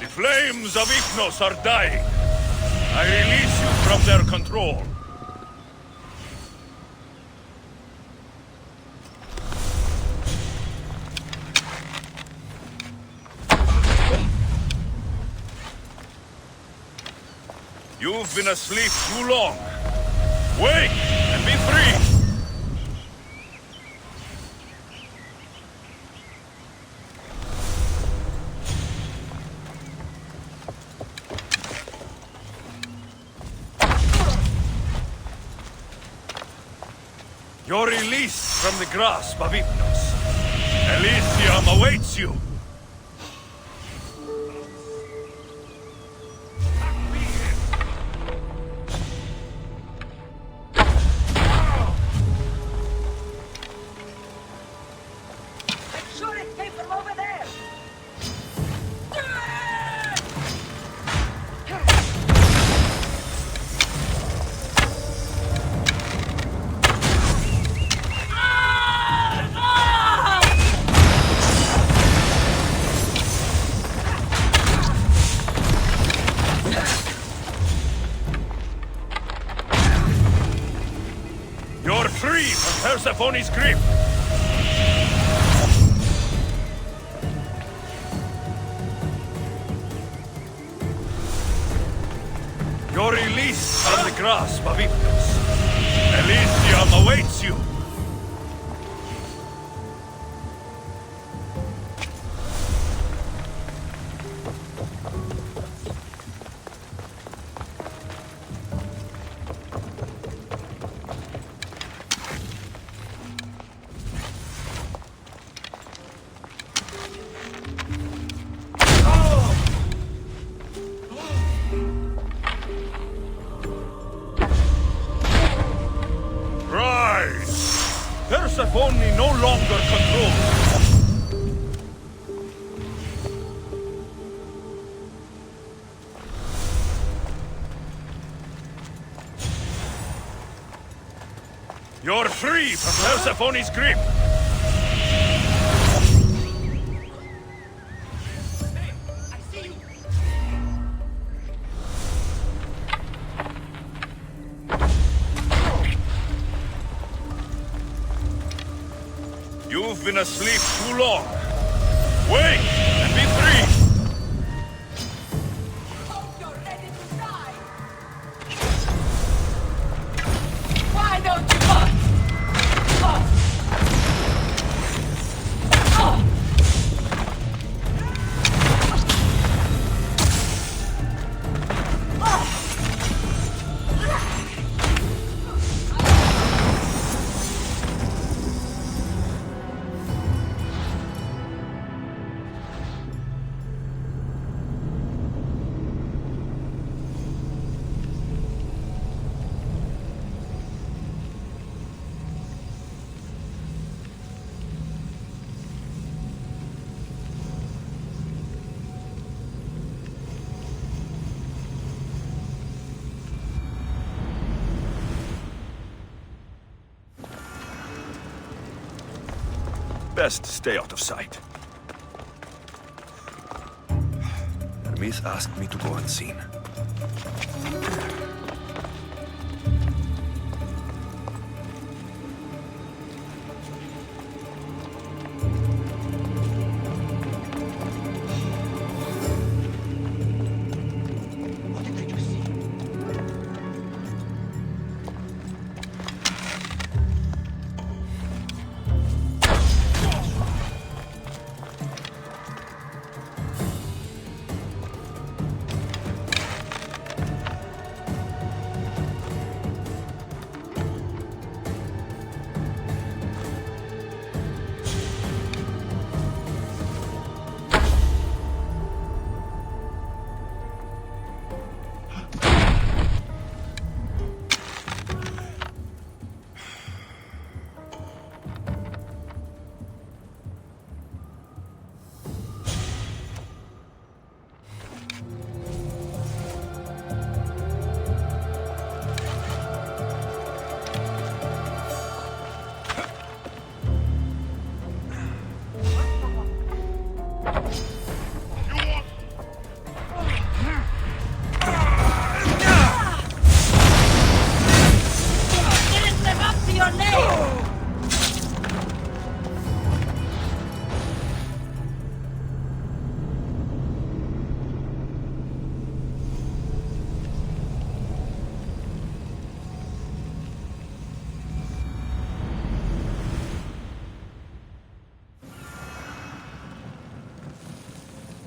The flames of Hypnos are dying. I release you from their control. You've been asleep too long. Wake and be free! You're released from the grasp of Hypnos. Elysium awaits you! Sure it came from over there! You're free from Persephone's grip! You're released from the grasp of Hypnos. Elysium awaits you! Rise! Persephone no longer controls you. You're free from Persephone's grip! You've been asleep too long. Wake and be free! Hope you're ready to die! Best stay out of sight. Hermes asked me to go unseen.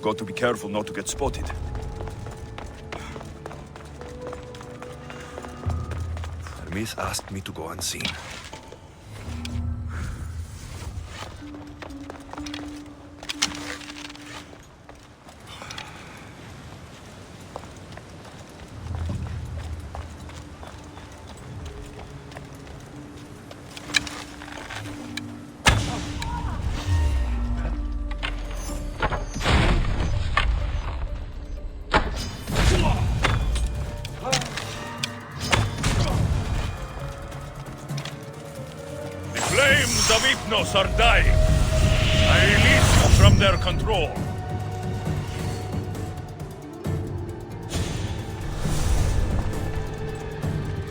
Got to be careful not to get spotted. Hermes asked me to go unseen. Flames of Hypnos are dying. I release you from their control.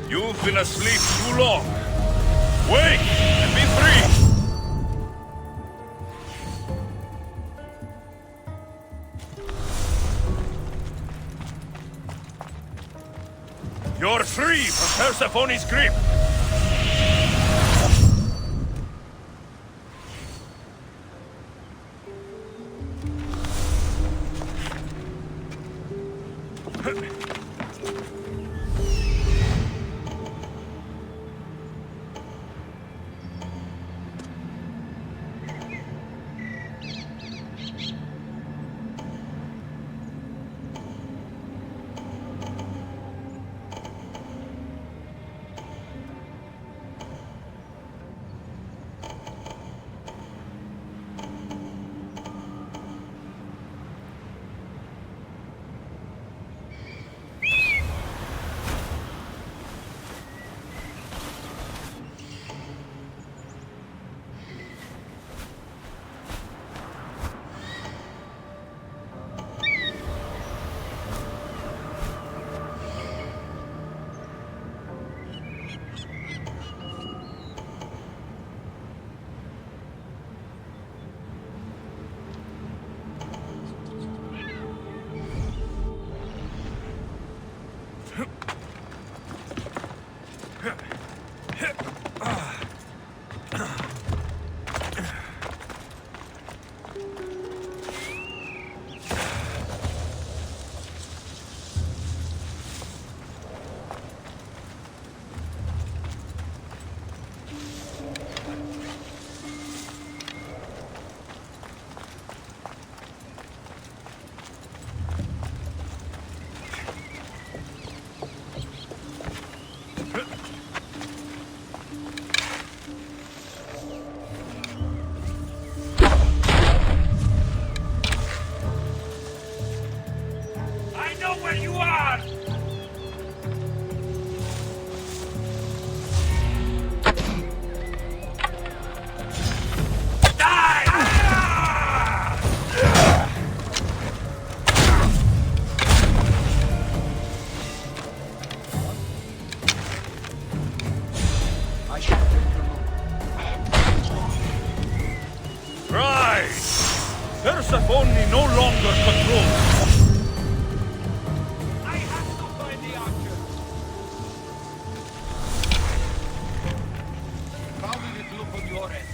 You've been asleep too long. Wake and be free! You're free from Persephone's grip! Persephone no longer controls. I have to find the archer. How did it look on your end?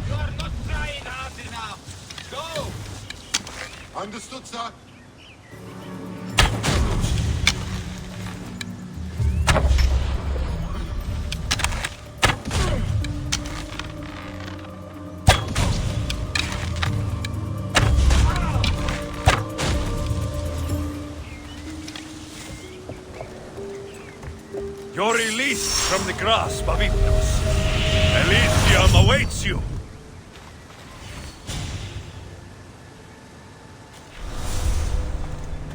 You are not trying hard enough. Go! Understood, sir. You're released from the grasp of Hypnos. Elysium awaits you.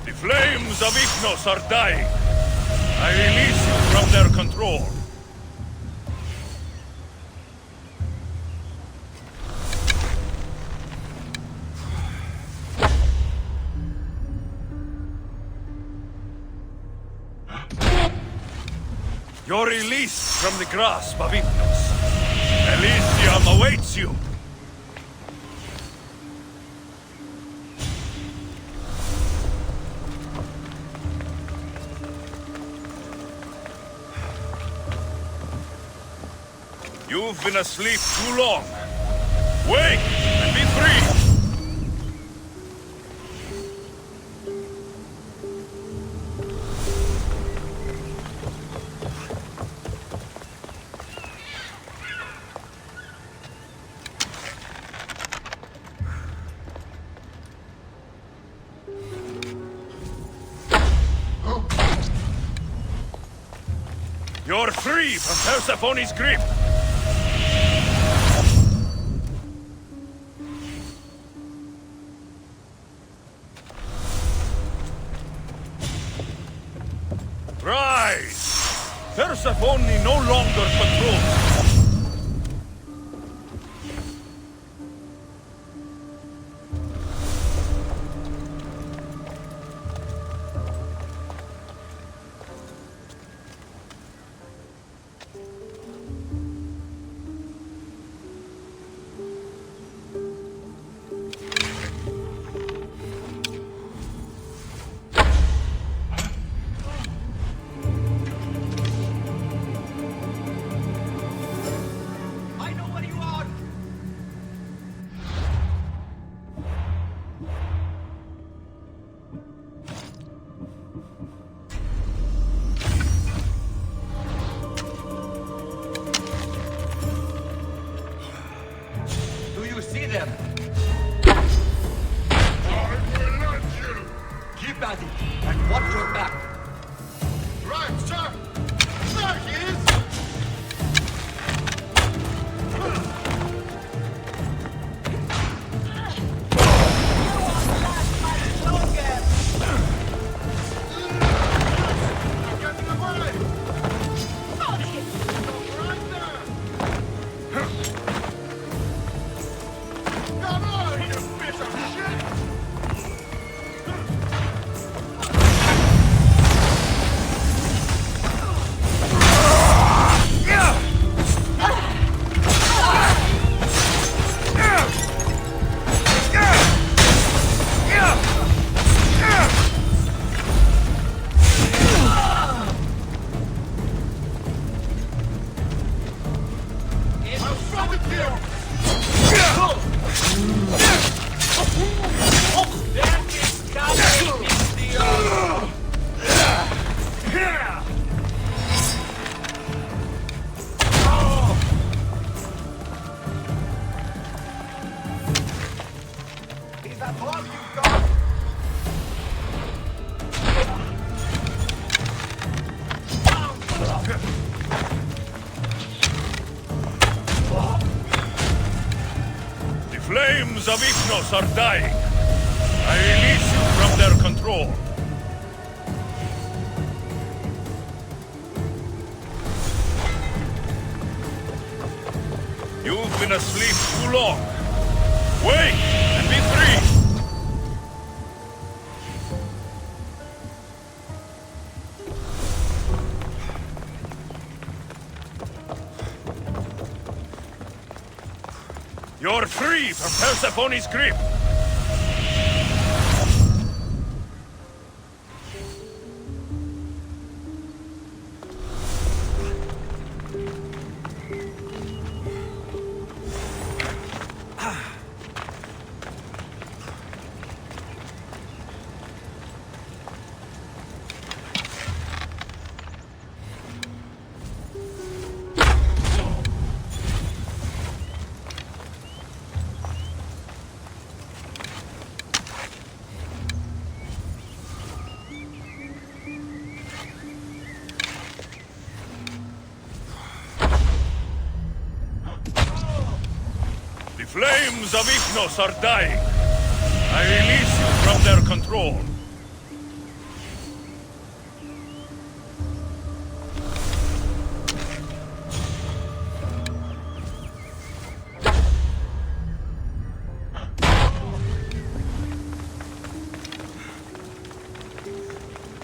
The flames of Hypnos are dying. I release you from their control. You're released from the grasp of Hypnos. Elysium awaits you. You've been asleep too long. Wake and be free. You're free from Persephone's grip! Rise! Persephone no longer controls. See them. I will not you. Keep at it and watch your back. Right, sir. There he is. The flames of Hypnos are dying. I release you from their control. You've been asleep too long. Wake and be free. You're free from Persephone's grip! The flames of Ignos are dying. I release you from their control.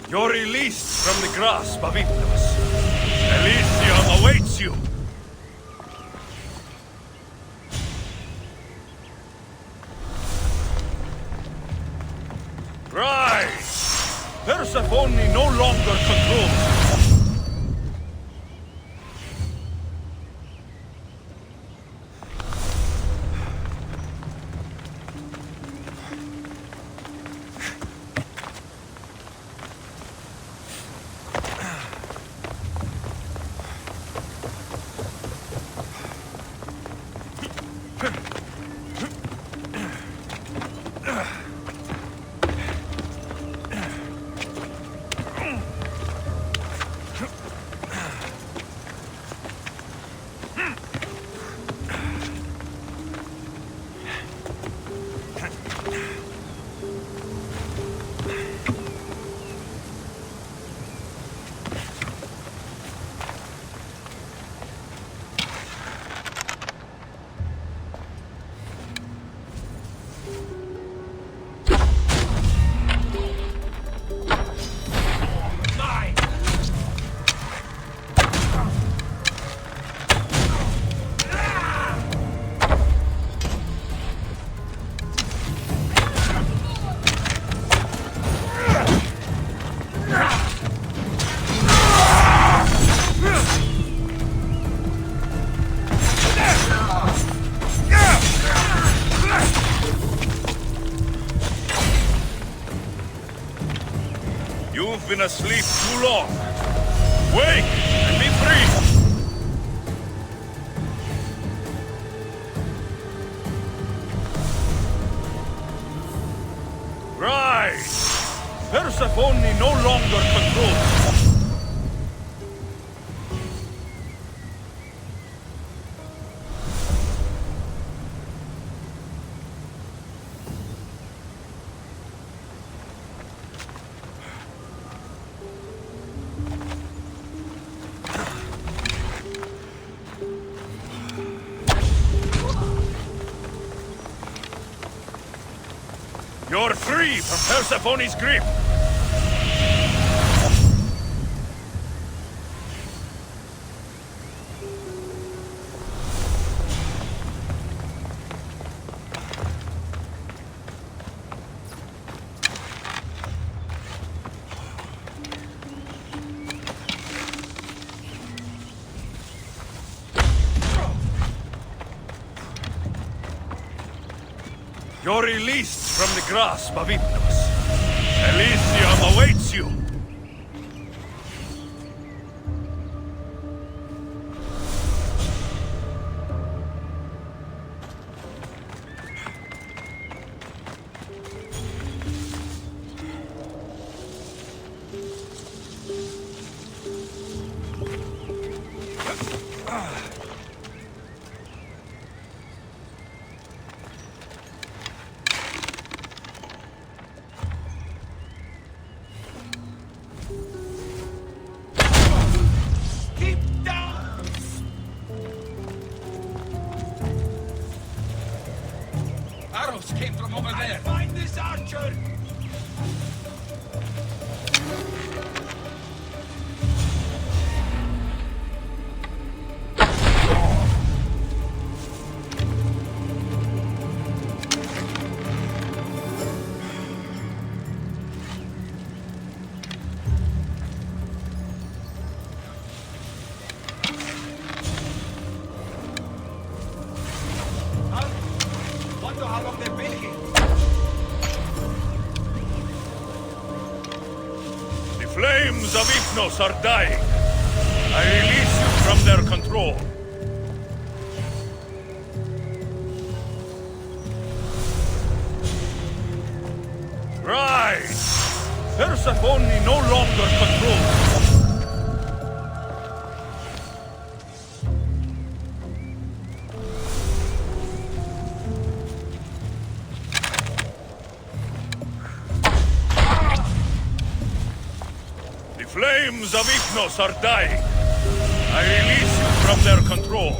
You're released from the grasp of Ignos. Elysium awaits you. Rise! Persephone no longer controls you. You've been asleep too long. Wake and be free! Rise! Persephone no longer controls you. You're free from Persephone's grip! You're released from the grasp of Ignos. Elysium awaits you! flames of Hypnos are dying. I release you from their control. Right! Persephone no longer controls. The flames of Hypnos are dying. I release you from their control.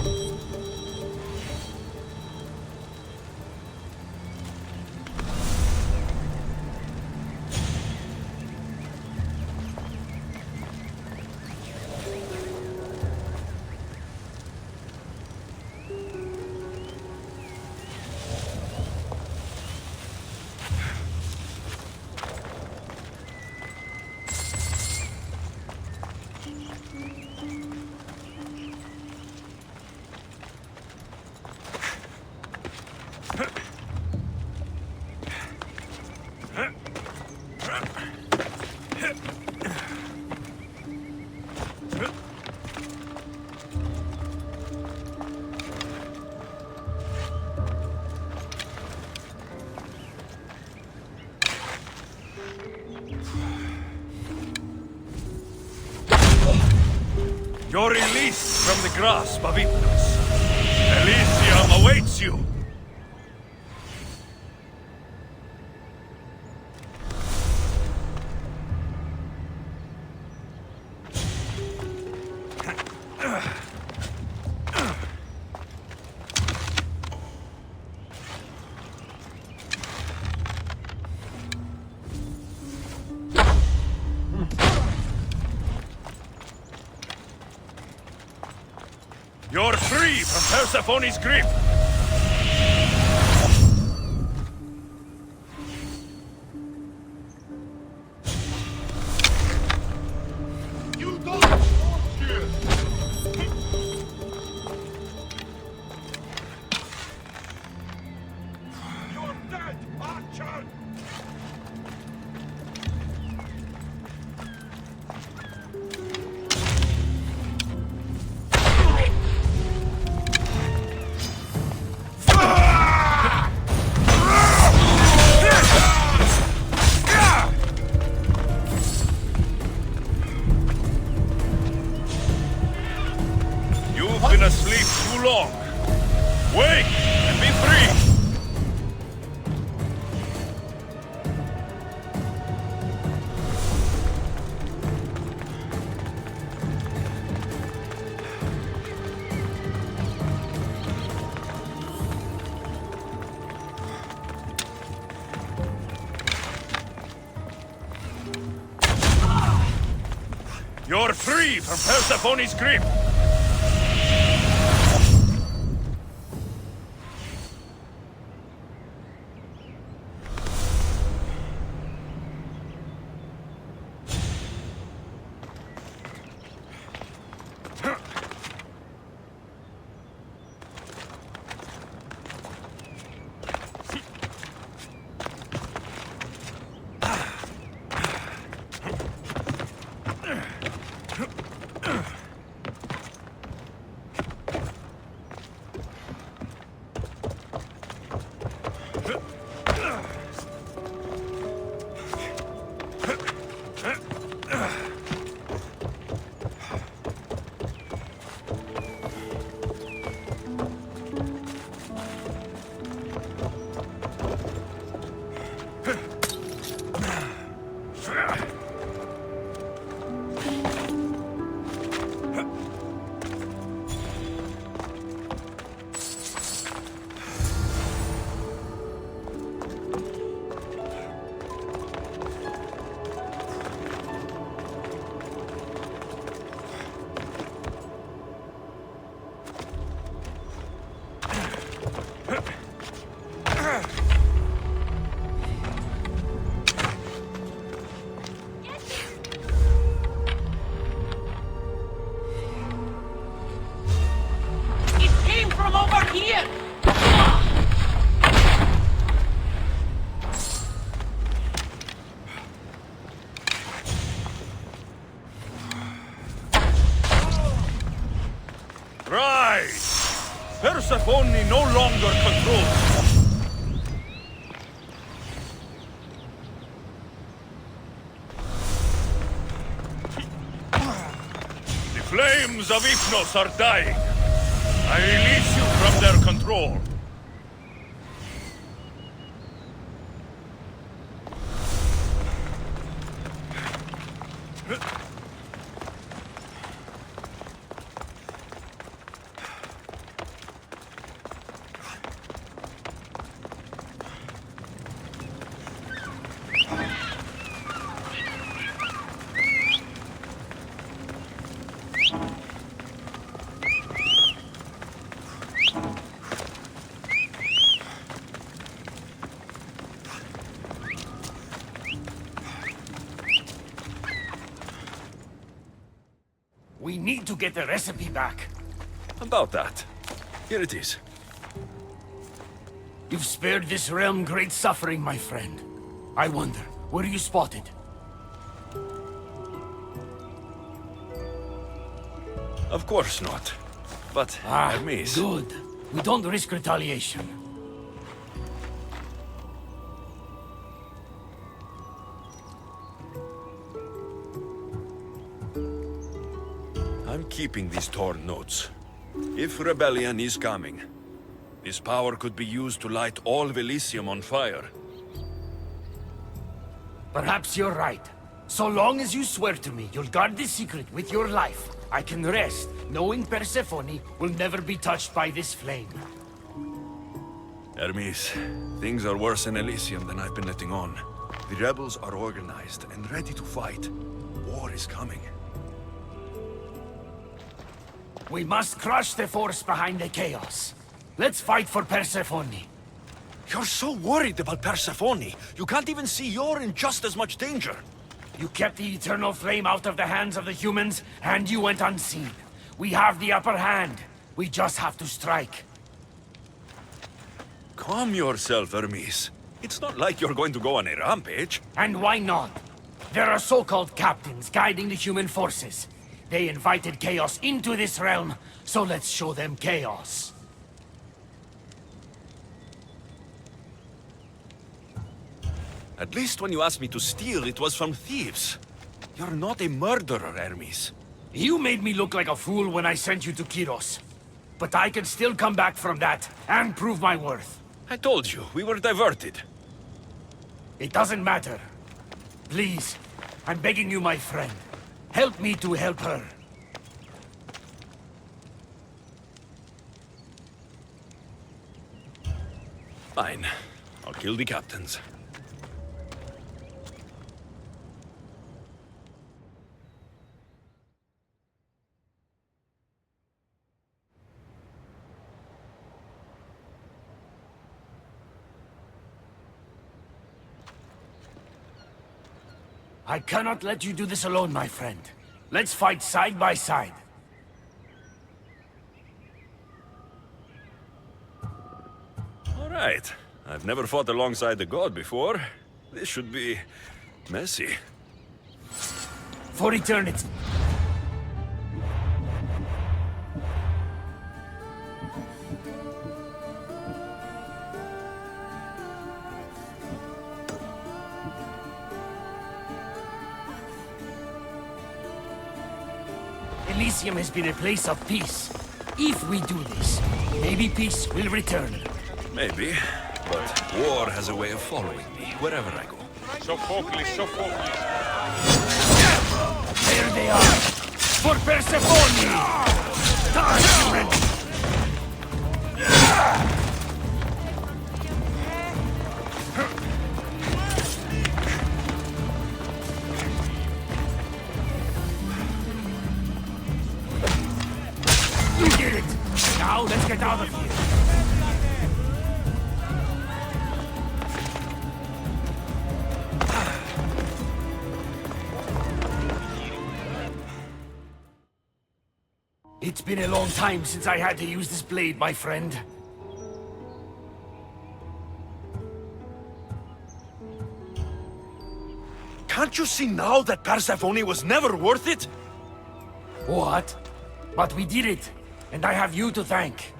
You're released from the grasp of Hypnos. Elysium awaits you. You're free from Persephone's grip! You don't here! You're dead, Archer! You've been asleep too long. Wake and be free! You're free from Persephone's grip! Persephone no longer controls. The flames of Hypnos are dying. I release you from their control. We need to get the recipe back. About that. Here it is. You've spared this realm great suffering, my friend. I wonder, were you spotted? Of course not. But, Hermes... Good. We don't risk retaliation. I'm keeping these torn notes. If rebellion is coming, this power could be used to light all of Elysium on fire. Perhaps you're right. So long as you swear to me you'll guard this secret with your life, I can rest, knowing Persephone will never be touched by this flame. Hermes, things are worse in Elysium than I've been letting on. The rebels are organized and ready to fight. War is coming. We must crush the force behind the chaos. Let's fight for Persephone. You're so worried about Persephone. You can't even see you're in just as much danger. You kept the eternal flame out of the hands of the humans, and you went unseen. We have the upper hand. We just have to strike. Calm yourself, Hermes. It's not like you're going to go on a rampage. And why not? There are so-called captains guiding the human forces. They invited chaos into this realm, so let's show them chaos. At least when you asked me to steal, it was from thieves. You're not a murderer, Hermes. You made me look like a fool when I sent you to Kyros. But I can still come back from that, and prove my worth. I told you, we were diverted. It doesn't matter. Please, I'm begging you, my friend. Help me to help her. Fine. I'll kill the captains. I cannot let you do this alone, my friend. Let's fight side by side. All right. I've never fought alongside the god before. This should be messy. For eternity. Elysium has been a place of peace. If we do this, maybe peace will return. Maybe, but war has a way of following me wherever I go. Sophocles, Sophocles. There they are! For Persephone! Tyrant! You did it! Now let's get out of here! It's been a long time since I had to use this blade, my friend. Can't you see now that Persephone was never worth it? What? But we did it, and I have you to thank.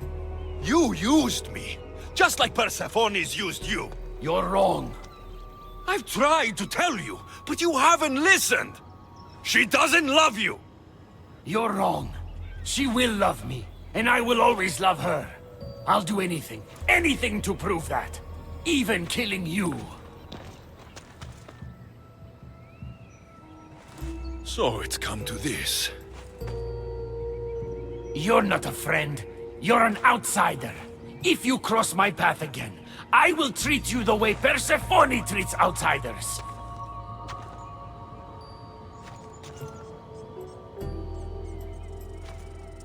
You used me, just like Persephone's used you. You're wrong. I've tried to tell you, but you haven't listened. She doesn't love you. You're wrong. She will love me, and I will always love her. I'll do anything, anything to prove that. Even killing you. So it's come to this. You're not a friend. You're an outsider. If you cross my path again, I will treat you the way Persephone treats outsiders.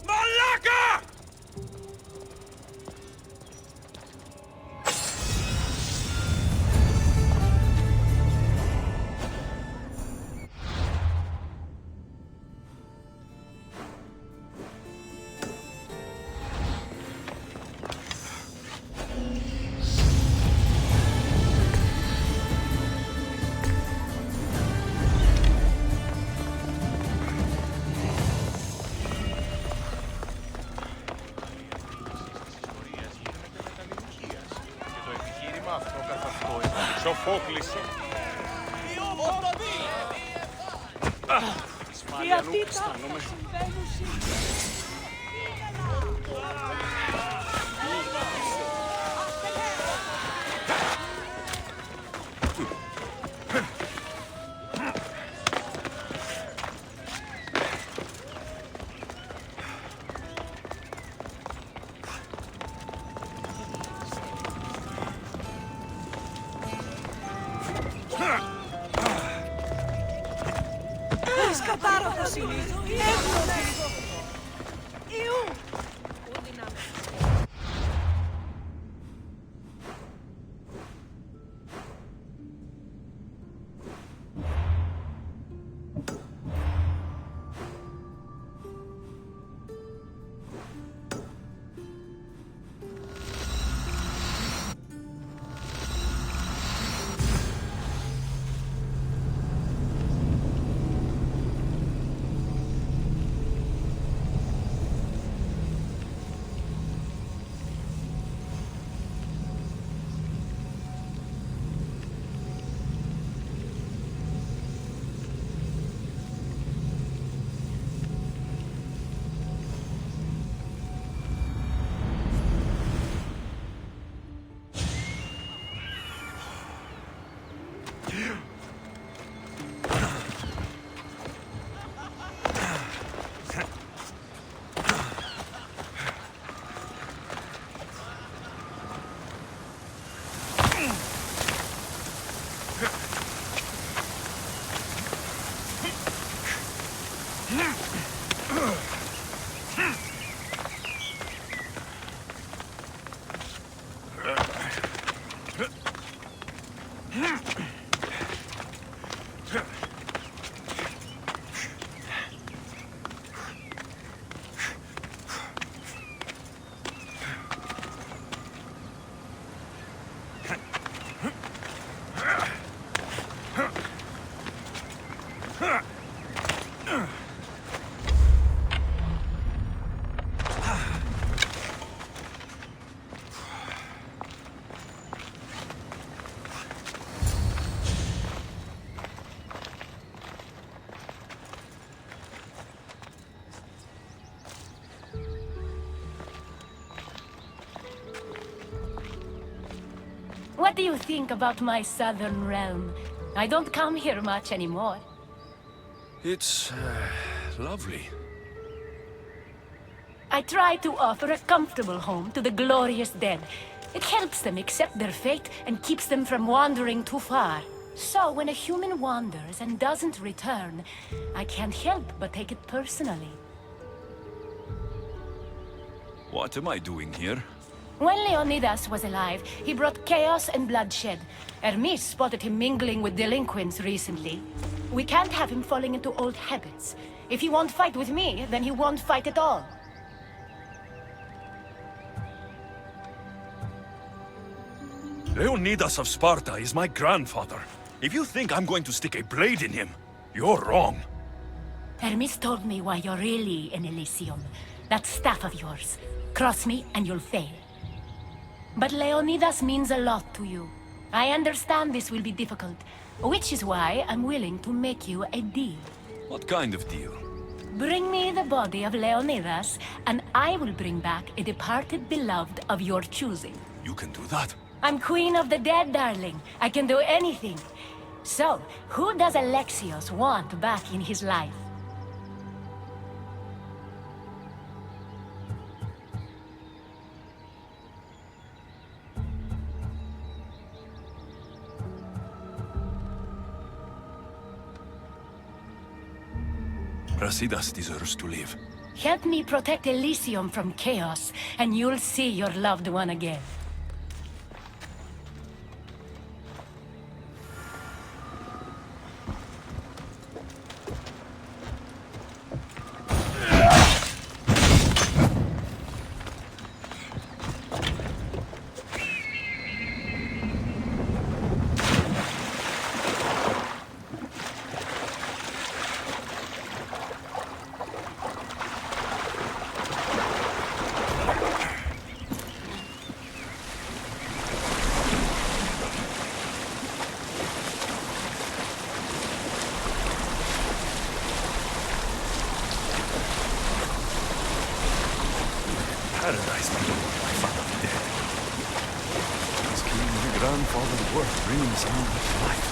Malaka! Σοφόκληση. Γιατί τα συμβαίνουν σήμερα. Κατάρροφος είναι. Εύλογος. Ιού. What do you think about my southern realm? I don't come here much anymore. It's lovely. I try to offer a comfortable home to the glorious dead. It helps them accept their fate and keeps them from wandering too far. So when a human wanders and doesn't return, I can't help but take it personally. What am I doing here? When Leonidas was alive, he brought chaos and bloodshed. Hermes spotted him mingling with delinquents recently. We can't have him falling into old habits. If he won't fight with me, then he won't fight at all. Leonidas of Sparta is my grandfather. If you think I'm going to stick a blade in him, you're wrong. Hermes told me why you're really in Elysium. That staff of yours. Cross me and you'll fail. But Leonidas means a lot to you. I understand this will be difficult, which is why I'm willing to make you a deal. What kind of deal? Bring me the body of Leonidas, and I will bring back a departed beloved of your choosing. You can do that? I'm queen of the dead, darling. I can do anything. So, who does Alexios want back in his life? Brasidas deserves to live. Help me protect Elysium from chaos, and you'll see your loved one again. Paradise before my father dead. Is killing my grandfather worth bringing someone back to life?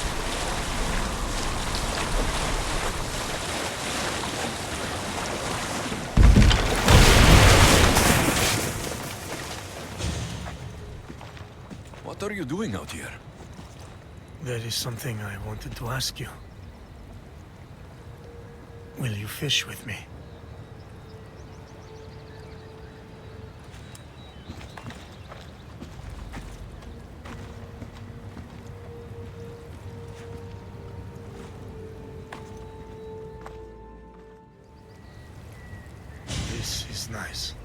What are you doing out here? There is something I wanted to ask you. Will you fish with me? This is nice.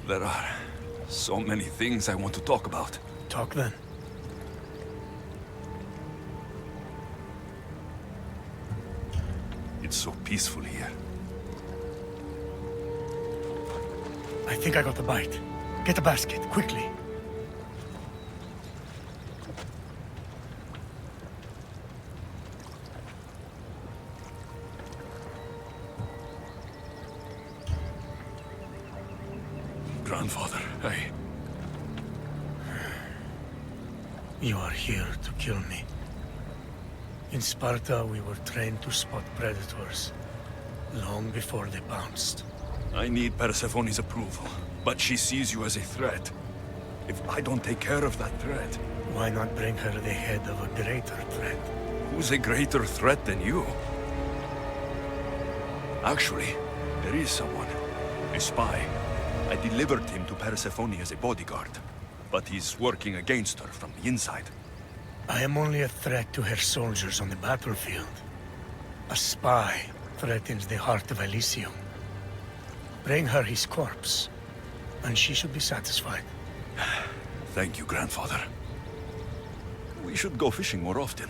There are so many things I want to talk about. Talk then. It's so peaceful here. I think I got the bite. Get the basket, quickly. Grandfather, You are here to kill me. In Sparta, we were trained to spot predators, long before they pounced. I need Persephone's approval, but she sees you as a threat. If I don't take care of that threat... Why not bring her the head of a greater threat? Who's a greater threat than you? Actually, there is someone. A spy. I delivered him to Persephone as a bodyguard, but he's working against her from the inside. I am only a threat to her soldiers on the battlefield. A spy threatens the heart of Elysium. Bring her his corpse, and she should be satisfied. Thank you, grandfather. We should go fishing more often.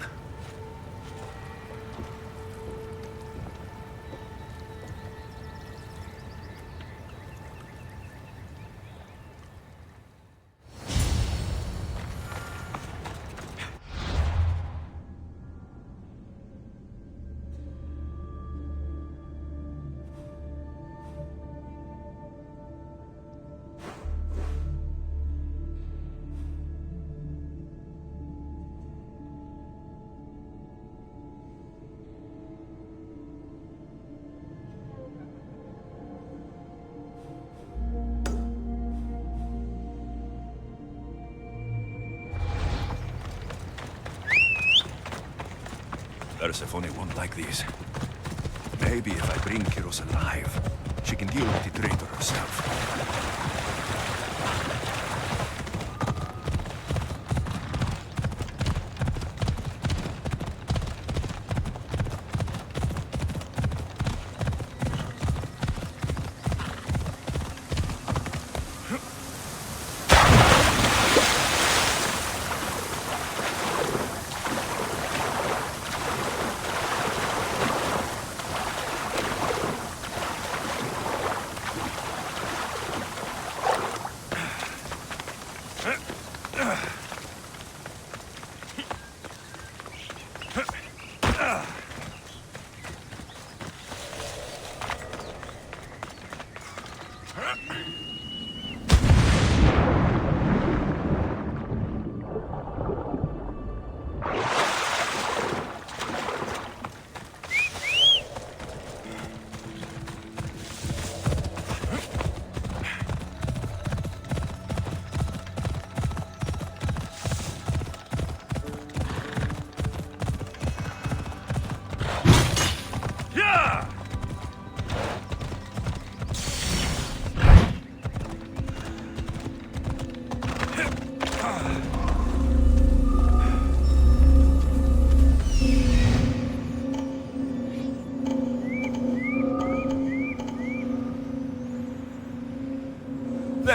Persephone won't like these. Maybe if I bring Kyros alive, she can deal with the traitor herself.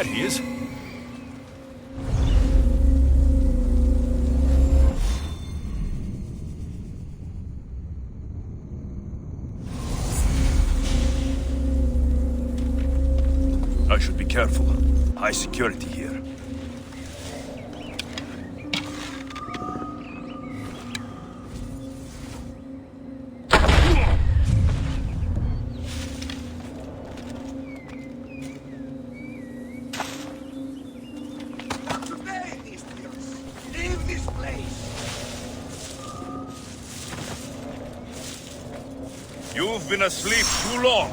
There he is. I should be careful. High security here. Leave this place! You've been asleep too long.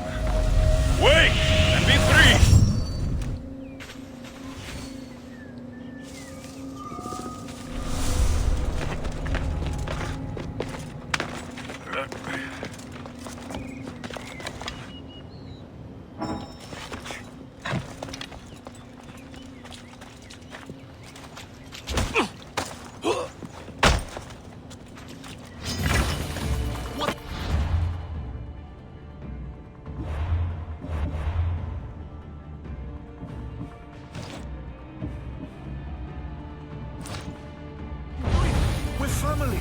Wake and be free! We're family.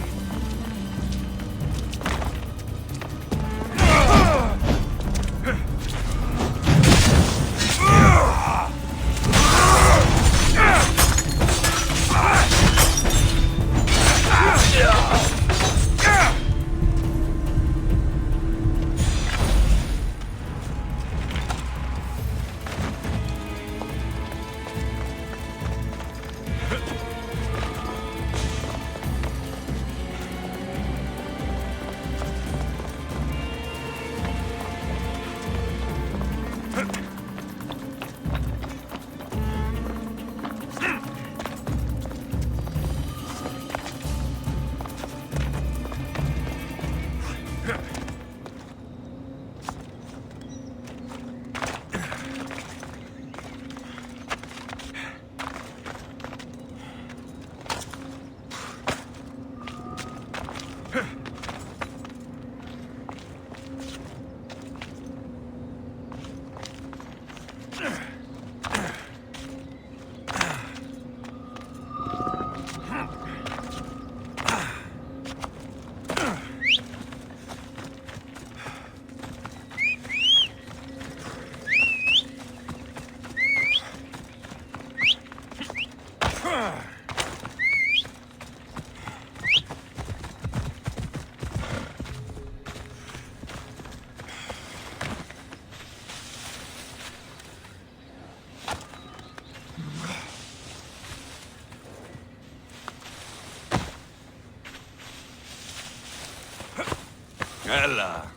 Ella.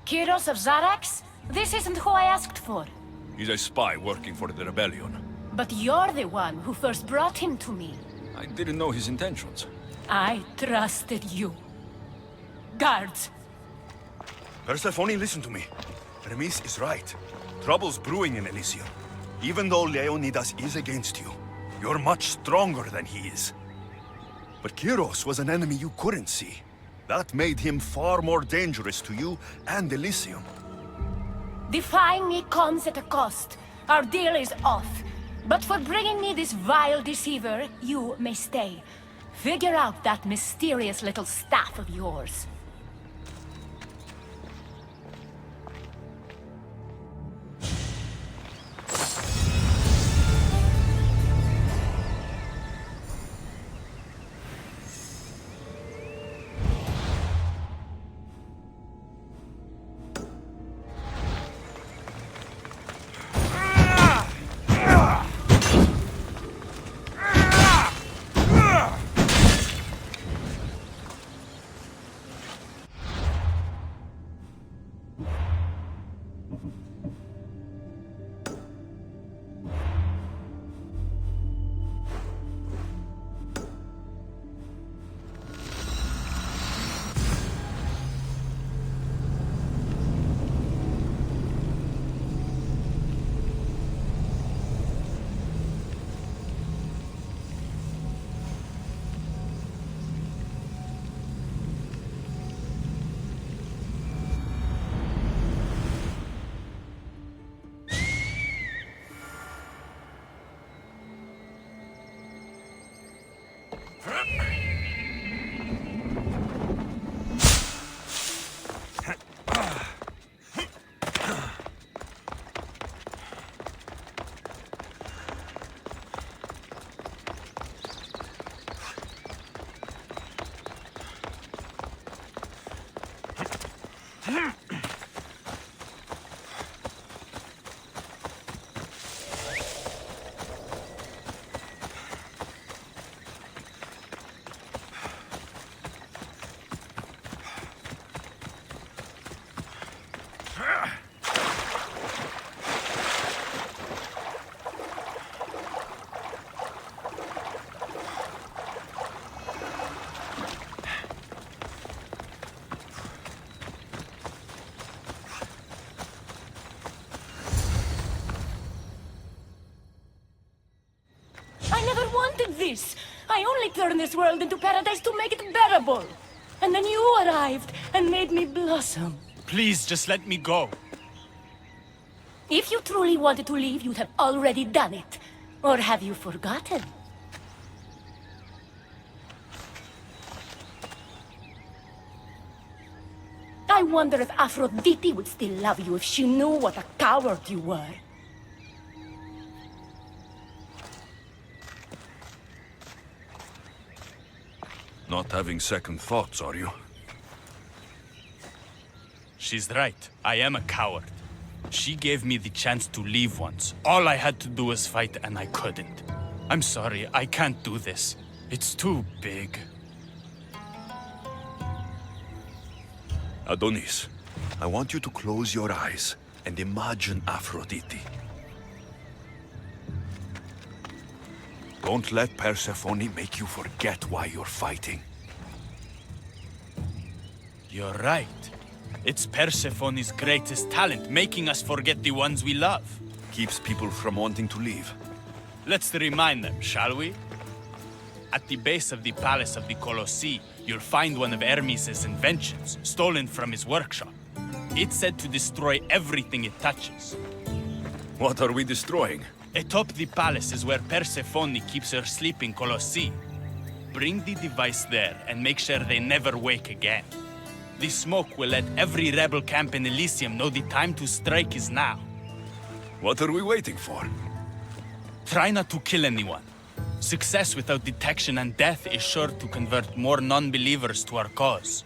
Kyros of Zarax? This isn't who I asked for. He's a spy working for the rebellion. But you're the one who first brought him to me. I didn't know his intentions. I trusted you. Guards! Persephone, listen to me. Remis is right. Trouble's brewing in Elysium. Even though Leonidas is against you, you're much stronger than he is. But Kyros was an enemy you couldn't see. That made him far more dangerous to you and Elysium. Defying me comes at a cost. Our deal is off. But for bringing me this vile deceiver, you may stay. Figure out that mysterious little staff of yours. never wanted this. I only turned this world into paradise to make it bearable. And then you arrived and made me blossom. Please, just let me go. If you truly wanted to leave, you'd have already done it. Or have you forgotten? I wonder if Aphrodite would still love you if she knew what a coward you were. Not having second thoughts, are you? She's right. I am a coward. She gave me the chance to leave once. All I had to do was fight, and I couldn't. I'm sorry, I can't do this. It's too big. Adonis, I want you to close your eyes and imagine Aphrodite. Don't let Persephone make you forget why you're fighting. You're right. It's Persephone's greatest talent, making us forget the ones we love. Keeps people from wanting to leave. Let's remind them, shall we? At the base of the Palace of the Colossi, you'll find one of Hermes' inventions, stolen from his workshop. It's said to destroy everything it touches. What are we destroying? Atop the palace is where Persephone keeps her sleeping Colossi. Bring the device there and make sure they never wake again. The smoke will let every rebel camp in Elysium know the time to strike is now. What are we waiting for? Try not to kill anyone. Success without detection and death is sure to convert more non-believers to our cause.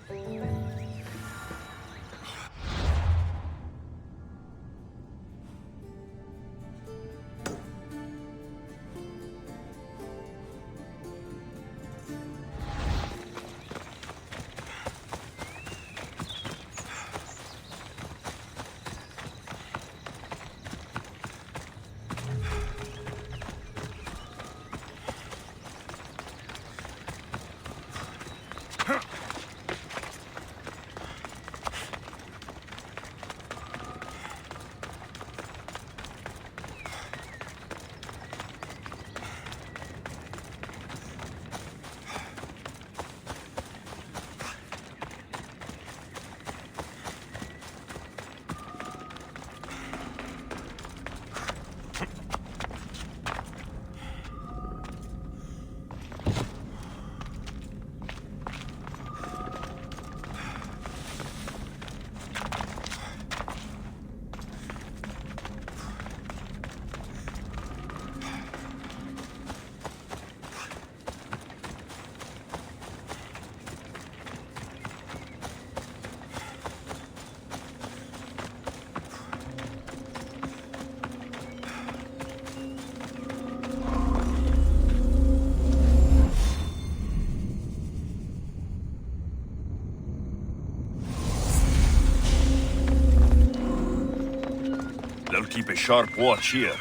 They'll keep a sharp watch here.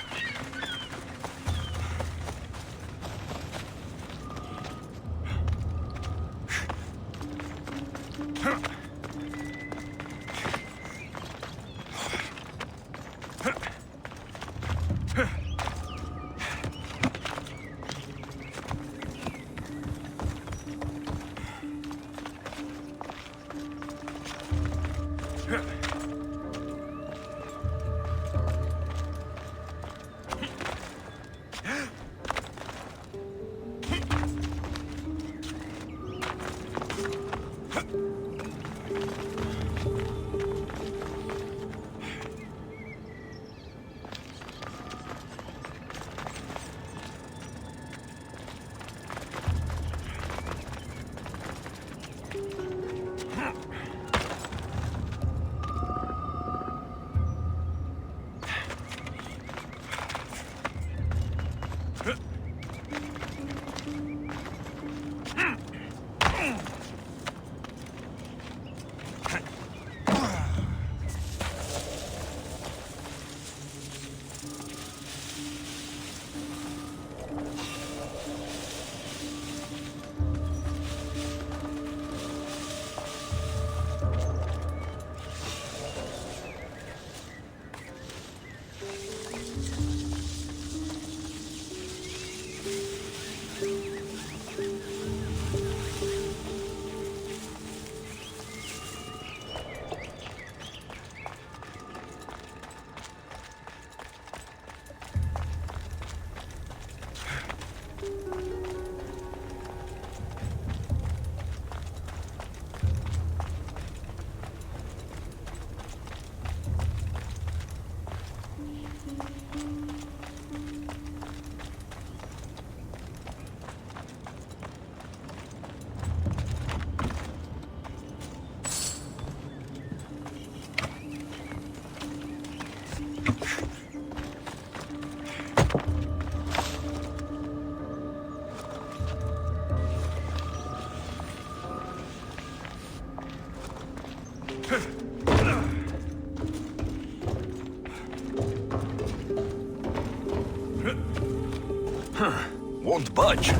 Won't budge.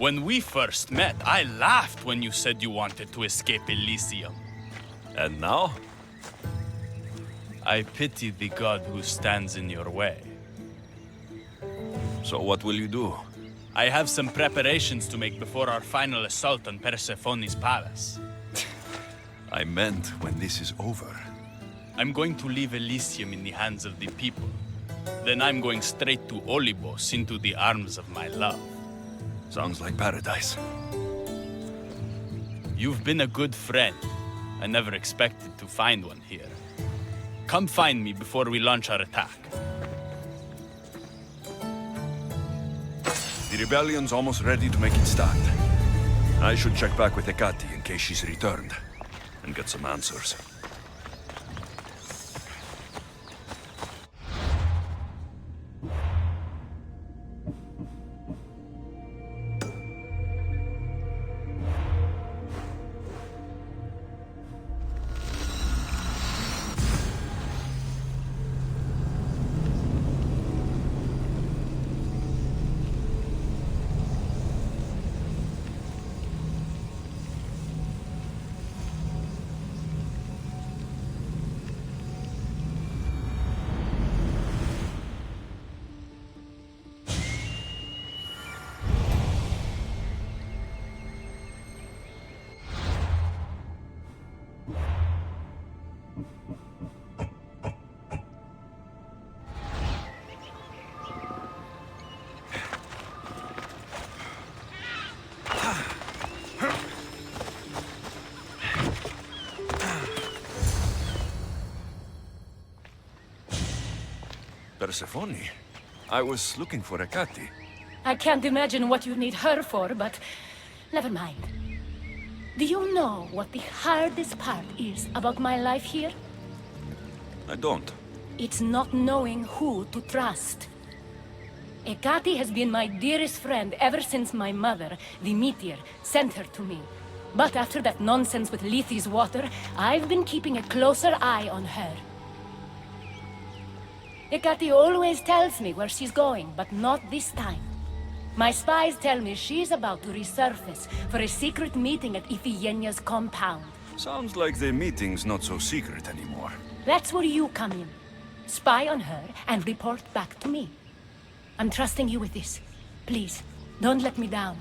When we first met, I laughed when you said you wanted to escape Elysium. And now? I pity the god who stands in your way. So what will you do? I have some preparations to make before our final assault on Persephone's palace. I meant when this is over. I'm going to leave Elysium in the hands of the people. Then I'm going straight to Olibos, into the arms of my love. Sounds like paradise. You've been a good friend. I never expected to find one here. Come find me before we launch our attack. The rebellion's almost ready to make its start. I should check back with Hecate in case she's returned, and get some answers. Persephone? I was looking for Hecate. I can't imagine what you need her for, but never mind. Do you know what the hardest part is about my life here? I don't. It's not knowing who to trust. Hecate has been my dearest friend ever since my mother, the meteor, sent her to me. But after that nonsense with Lethe's water, I've been keeping a closer eye on her. Hecate always tells me where she's going, but not this time. My spies tell me she's about to resurface for a secret meeting at Iphigenia's compound. Sounds like the meeting's not so secret anymore. That's where you come in. Spy on her and report back to me. I'm trusting you with this. Please, don't let me down.